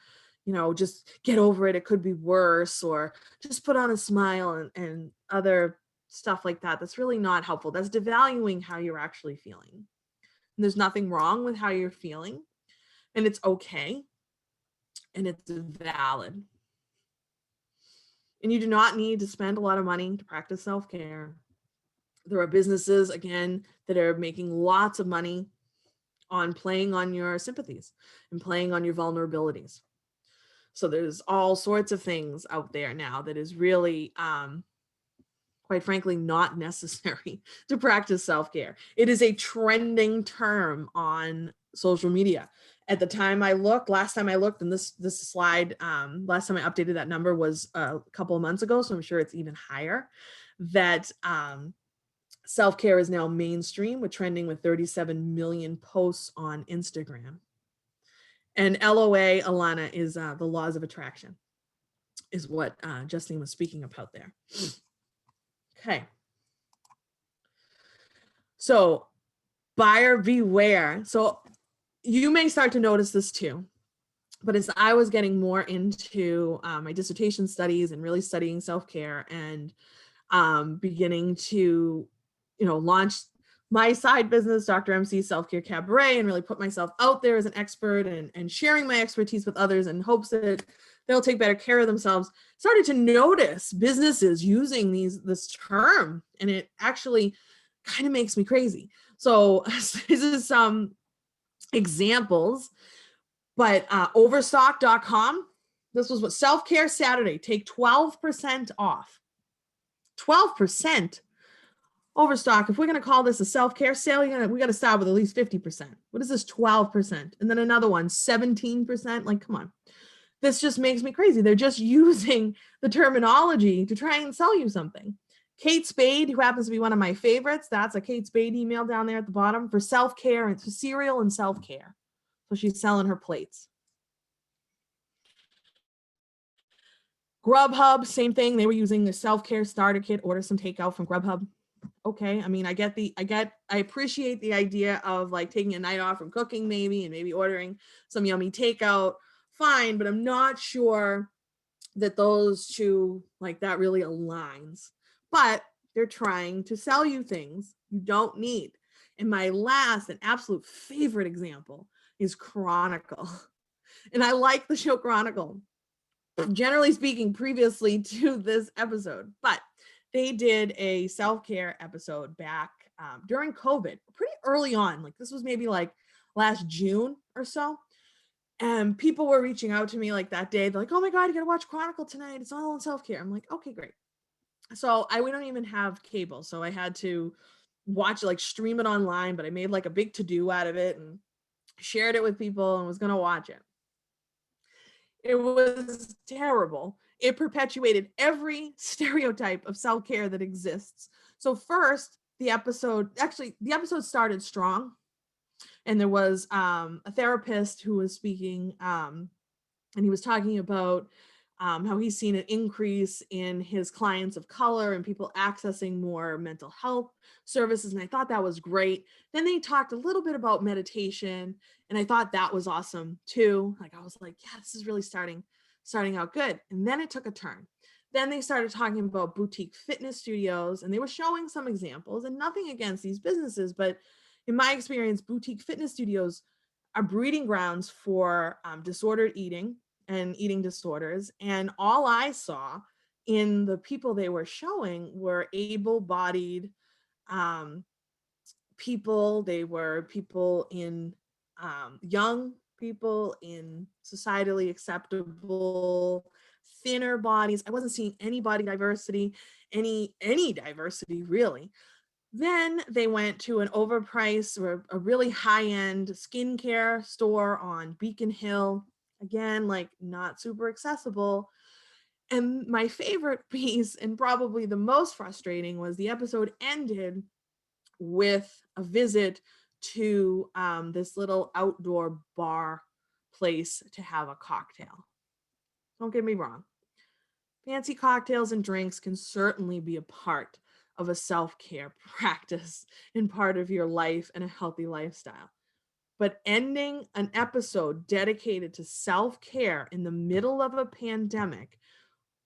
just get over it, it could be worse, or just put on a smile and other stuff like that, that's really not helpful. That's devaluing how you're actually feeling. And there's nothing wrong with how you're feeling, and it's okay, and it's valid. And you do not need to spend a lot of money to practice self-care. There are businesses, again, that are making lots of money on playing on your sympathies and playing on your vulnerabilities. So there's all sorts of things out there now that is really, quite frankly, not necessary to practice self-care. It is a trending term on social media. At the time I looked, last time I looked, and this slide, last time I updated that number was a couple of months ago, so I'm sure it's even higher, that self-care is now mainstream, with trending with 37 million posts on Instagram. And LOA, Alana, is the laws of attraction, is what Justine was speaking about there. Okay. So buyer beware. So you may start to notice this too, but as I was getting more into my dissertation studies and really studying self-care and beginning to, launch my side business, Dr. MC Self-Care Cabaret, and really put myself out there as an expert and sharing my expertise with others in hopes that they'll take better care of themselves, started to notice businesses using this term, and it actually kind of makes me crazy. So this is some examples, but overstock.com, this was what Self-Care Saturday, take 12% off. 12%. Overstock, if we're going to call this a self-care sale, we got to start with at least 50%. What is this 12%? And then another one, 17%. Like, come on. This just makes me crazy. They're just using the terminology to try and sell you something. Kate Spade, who happens to be one of my favorites, that's a Kate Spade email down there at the bottom, for self-care and for cereal and self-care. So she's selling her plates. Grubhub, same thing. They were using the self-care starter kit. Order some takeout from Grubhub. Okay, I mean, I appreciate the idea of like taking a night off from cooking maybe, and maybe ordering some yummy takeout, fine, but I'm not sure that those two, like, that really aligns. But they're trying to sell you things you don't need. And my last and absolute favorite example is Chronicle. And I like the show Chronicle, generally speaking, previously to this episode, but they did a self-care episode back during COVID, pretty early on. Like, this was maybe like last June or so. And people were reaching out to me like that day. They're like, oh my God, you gotta watch Chronicle tonight. It's all on self-care. I'm like, okay, great. So we don't even have cable. So I had to watch it, like stream it online, but I made like a big to-do out of it and shared it with people and was gonna watch it. It was terrible. It perpetuated every stereotype of self-care that exists. So first, the episode started strong. And there was a therapist who was speaking, and he was talking about how he's seen an increase in his clients of color and people accessing more mental health services. And I thought that was great. Then they talked a little bit about meditation, and I thought that was awesome too. Like, I was like, yeah, this is really starting out good. And then it took a turn. Then they started talking about boutique fitness studios, and they were showing some examples, and nothing against these businesses, but in my experience, boutique fitness studios are breeding grounds for disordered eating and eating disorders. And all I saw in the people they were showing were able-bodied um, people. They were people in young people in societally acceptable thinner bodies. I wasn't seeing any body diversity, any diversity really. Then they went to an overpriced or a really high-end skincare store on Beacon Hill. Again, like not super accessible. And my favorite piece, and probably the most frustrating, was the episode ended with a visit to this little outdoor bar place to have a cocktail. Don't get me wrong. Fancy cocktails and drinks can certainly be a part of a self-care practice and part of your life and a healthy lifestyle. But ending an episode dedicated to self-care in the middle of a pandemic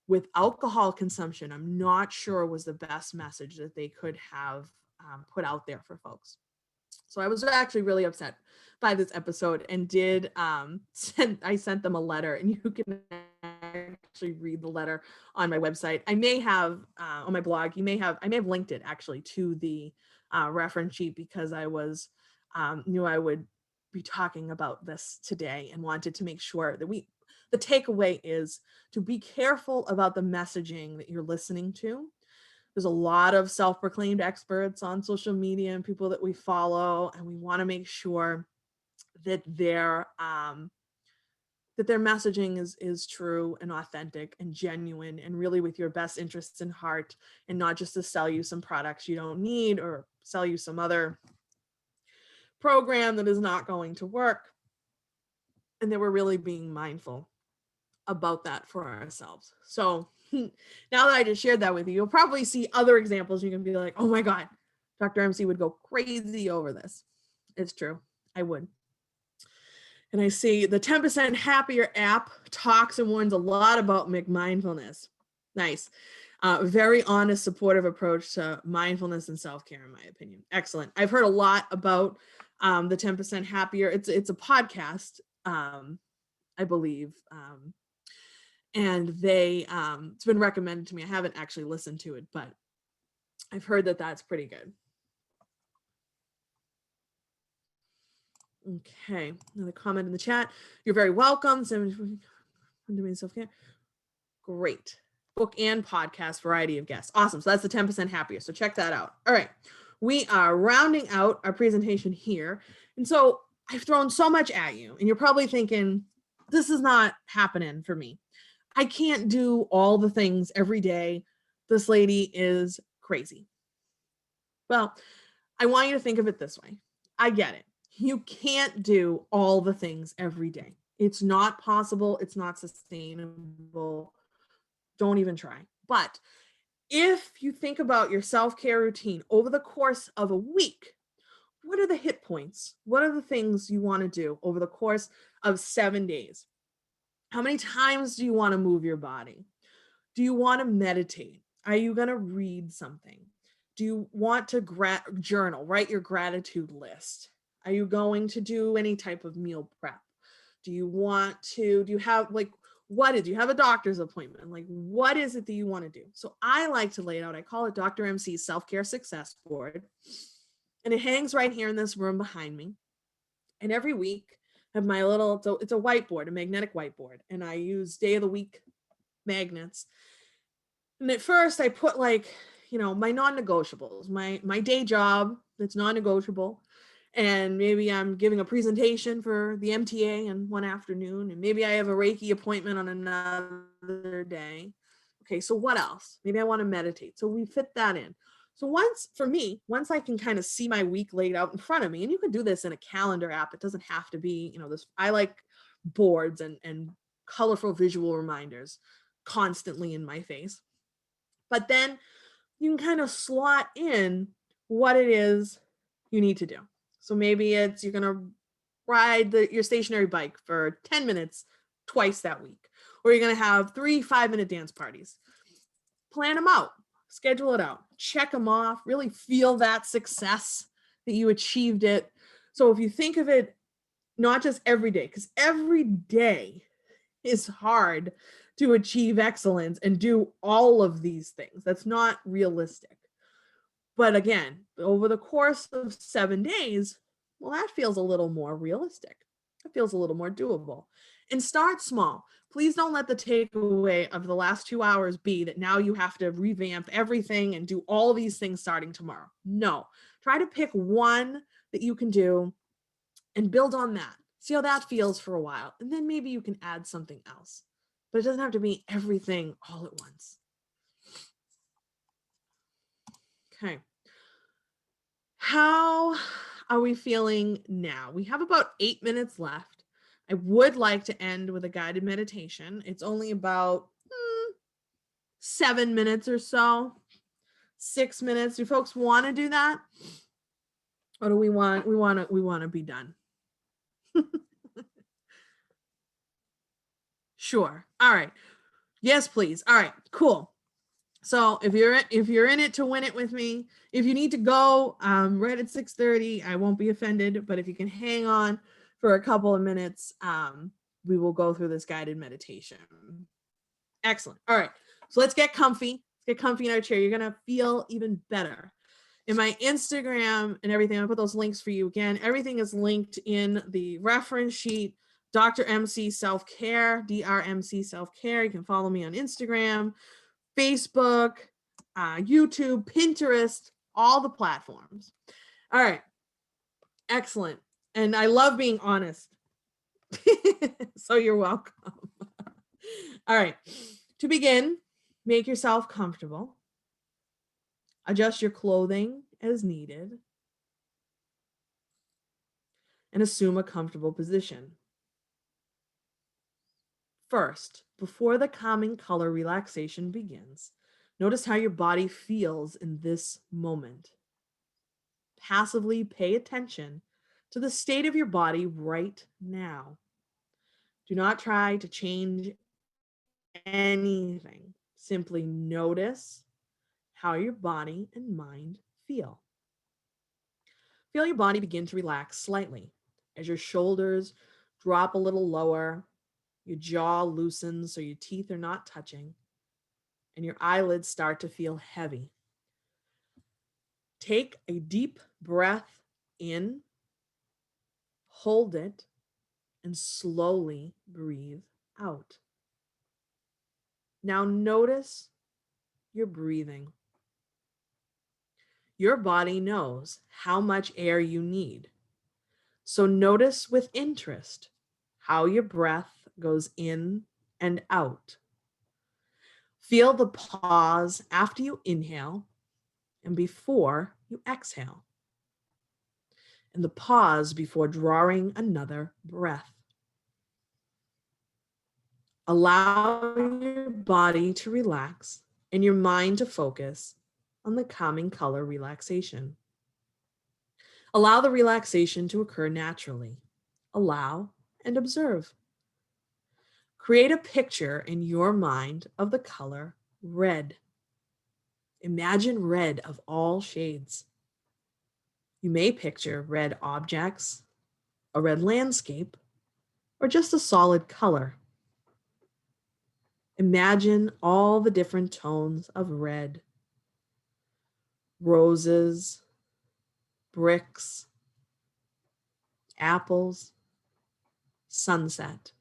with alcohol consumption, I'm not sure was the best message that they could have put out there for folks. So I was actually really upset by this episode and did I sent them a letter, and you can actually read the letter on my website. I may have on my blog, I may have linked it actually to the reference sheet, because I was knew I would be talking about this today and wanted to make sure that the takeaway is to be careful about the messaging that you're listening to. There's a lot of self-proclaimed experts on social media and people that we follow, and we want to make sure that their messaging is true and authentic and genuine and really with your best interests in heart, and not just to sell you some products you don't need or sell you some other program that is not going to work. And that we're really being mindful about that for ourselves. So now that I just shared that with you, you'll probably see other examples. You can be like, oh my God, Dr. MC would go crazy over this. It's true. I would. And I see the 10% Happier app talks and warns a lot about mindfulness. Nice. Very honest, supportive approach to mindfulness and self-care, in my opinion. Excellent. I've heard a lot about the 10% Happier. It's a podcast, I believe. And they it's been recommended to me. I haven't actually listened to it, but I've heard that that's pretty good. Okay, another comment in the chat. You're very welcome. Self-care. Great. Book and podcast variety of guests. Awesome. So that's the 10% Happier. So check that out. All right. We are rounding out our presentation here. And so I've thrown so much at you, and you're probably thinking, this is not happening for me. I can't do all the things every day. This lady is crazy. Well, I want you to think of it this way. I get it. You can't do all the things every day. It's not possible. It's not sustainable. Don't even try. But if you think about your self-care routine over the course of a week, what are the hit points? What are the things you want to do over the course of 7 days? How many times do you want to move your body? Do you want to meditate? Are you going to read something? Do you want to journal, write your gratitude list? Are you going to do any type of meal prep? Do you have do you have a doctor's appointment? Like, what is it that you want to do? So I like to lay it out. I call it Dr. MC's Self-Care Success Board. And it hangs right here in this room behind me. And every week I have my it's a whiteboard, a magnetic whiteboard. And I use day of the week magnets. And at first I put my non-negotiables, my day job that's non-negotiable. And maybe I'm giving a presentation for the MTA in one afternoon, and maybe I have a Reiki appointment on another day. Okay, so what else? Maybe I want to meditate. So we fit that in. So once I can kind of see my week laid out in front of me, and you can do this in a calendar app. It doesn't have to be, this. I like boards and colorful visual reminders constantly in my face. But then you can kind of slot in what it is you need to do. So maybe you're going to ride your stationary bike for 10 minutes twice that week, or you're going to have 3 5-minute dance parties. plan them out, schedule it out, check them off, really feel that success that you achieved it. So if you think of it, not just every day, because every day is hard to achieve excellence and do all of these things. That's not realistic. But again, over the course of 7 days, well, that feels a little more realistic. It feels a little more doable. And start small. Please don't let the takeaway of the last 2 hours be that now you have to revamp everything and do all these things starting tomorrow. No, try to pick one that you can do and build on that. See how that feels for a while. And then maybe you can add something else. But it doesn't have to be everything all at once. Okay. How are we feeling now? We have about 8 minutes left. I would like to end with a guided meditation. It's only about 7 minutes or so, 6 minutes. Do folks want to do that? Or do we want to be done? Sure. All right. Yes, please. All right, cool. So if you're in it to win it with me, if you need to go right at 6:30, I won't be offended. But if you can hang on for a couple of minutes, we will go through this guided meditation. Excellent. All right. So let's get comfy. Let's get comfy in our chair. You're gonna feel even better. In my Instagram and everything, I'll put those links for you again. Everything is linked in the reference sheet. Dr. MC Self-Care, DRMC Self-Care. You can follow me on Instagram, Facebook, YouTube, Pinterest, all the platforms. All right. Excellent. And I love being honest. So you're welcome. All right. To begin, make yourself comfortable. Adjust your clothing as needed. And assume a comfortable position. First, before the calming color relaxation begins, notice how your body feels in this moment. Passively pay attention to the state of your body right now. Do not try to change anything. Simply notice how your body and mind feel. Feel your body begin to relax slightly as your shoulders drop a little lower, your jaw loosens so your teeth are not touching, and your eyelids start to feel heavy. Take a deep breath in, hold it, and slowly breathe out. Now notice your breathing. Your body knows how much air you need. So notice with interest how your breath goes in and out. Feel the pause after you inhale and before you exhale, and the pause before drawing another breath. Allow your body to relax and your mind to focus on the calming color relaxation. Allow the relaxation to occur naturally. Allow and observe. Create a picture in your mind of the color red. Imagine red of all shades. You may picture red objects, a red landscape, or just a solid color. Imagine all the different tones of red. Roses, bricks, apples, sunset.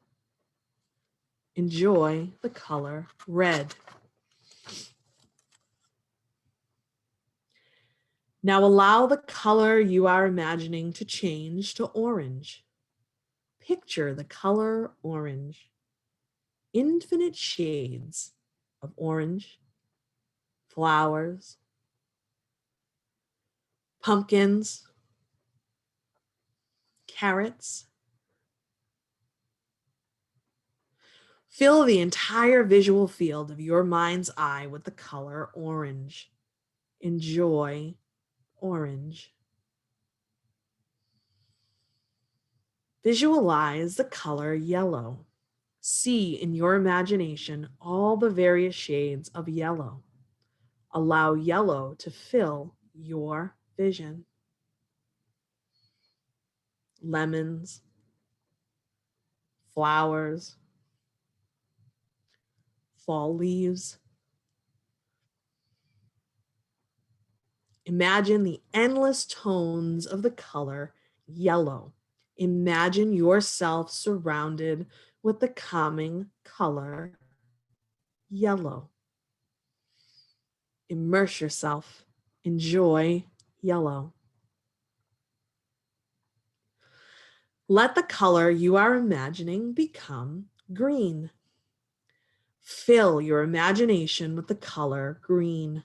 Enjoy the color red. Now allow the color you are imagining to change to orange. Picture the color orange. Infinite shades of orange, flowers, pumpkins, carrots. Fill the entire visual field of your mind's eye with the color orange. Enjoy orange. Visualize the color yellow. See in your imagination all the various shades of yellow. Allow yellow to fill your vision. Lemons, flowers, fall leaves. Imagine the endless tones of the color yellow. Imagine yourself surrounded with the calming color yellow. Immerse yourself. Enjoy yellow. Let the color you are imagining become green. Fill your imagination with the color green.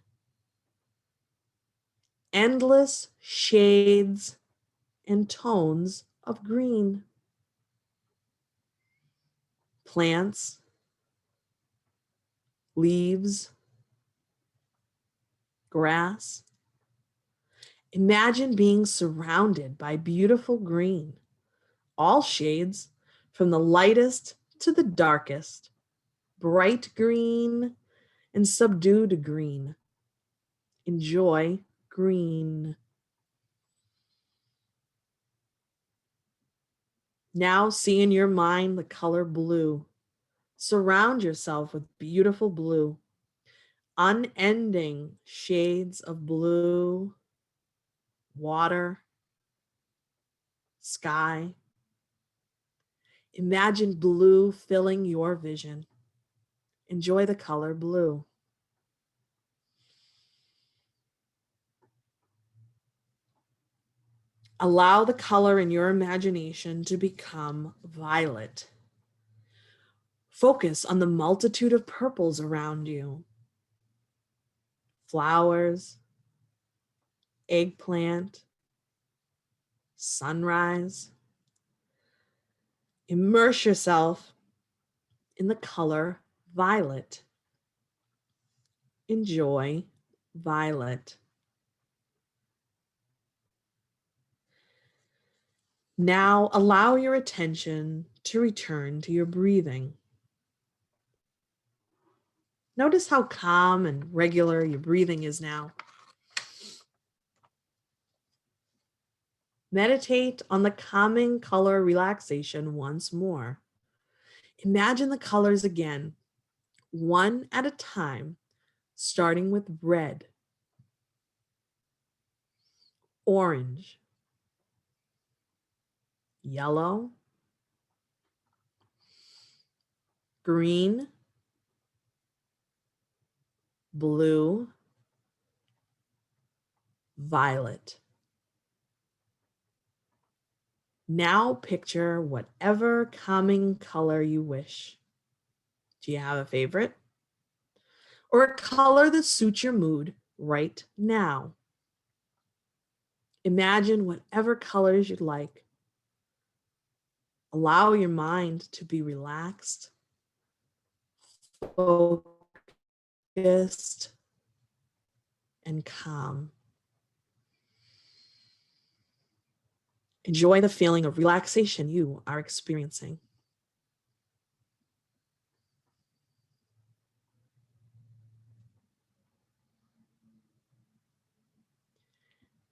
Endless shades and tones of green. Plants, leaves, grass. Imagine being surrounded by beautiful green, all shades from the lightest to the darkest, bright green and subdued green. Enjoy green. Now see in your mind the color blue. Surround yourself with beautiful blue, unending shades of blue, water, sky. Imagine blue filling your vision. Enjoy the color blue. Allow the color in your imagination to become violet. Focus on the multitude of purples around you. Flowers, eggplant, sunrise. Immerse yourself in the color violet. Enjoy violet. Now allow your attention to return to your breathing. Notice how calm and regular your breathing is now. Meditate on the calming color relaxation once more. Imagine the colors again, one at a time, starting with red, orange, yellow, green, blue, violet. Now picture whatever calming color you wish. Do you have a favorite? Or a color that suits your mood right now? Imagine whatever colors you'd like. Allow your mind to be relaxed, focused, and calm. Enjoy the feeling of relaxation you are experiencing.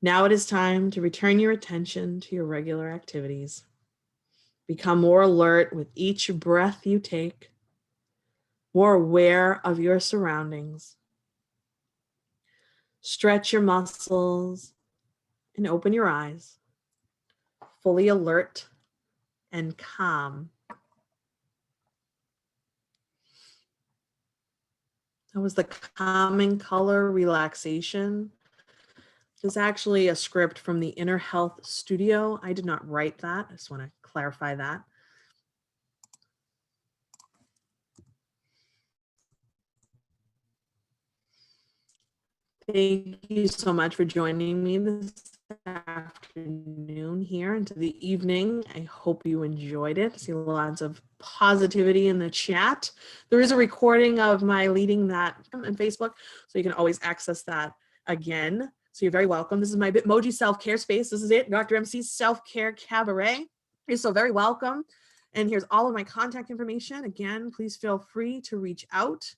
Now it is time to return your attention to your regular activities. Become more alert with each breath you take, more aware of your surroundings. Stretch your muscles and open your eyes, fully alert and calm. That was the calming color relaxation. This is actually a script from the Inner Health Studio. I did not write that. I just want to clarify that. Thank you so much for joining me this afternoon here into the evening. I hope you enjoyed it. I see lots of positivity in the chat. There is a recording of my leading that on Facebook, so you can always access that again. So you're very welcome. This is my Bitmoji self-care space. This is it, Dr. MC's Self-Care Cabaret. You're so very welcome. And here's all of my contact information. Again, please feel free to reach out.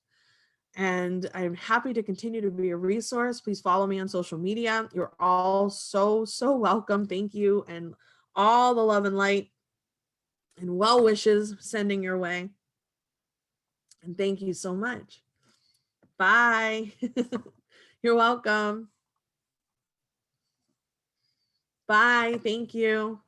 And I'm happy to continue to be a resource. Please follow me on social media. You're all so, so welcome. Thank you. And all the love and light and well wishes sending your way. And thank you so much. Bye. You're welcome. Bye. Thank you.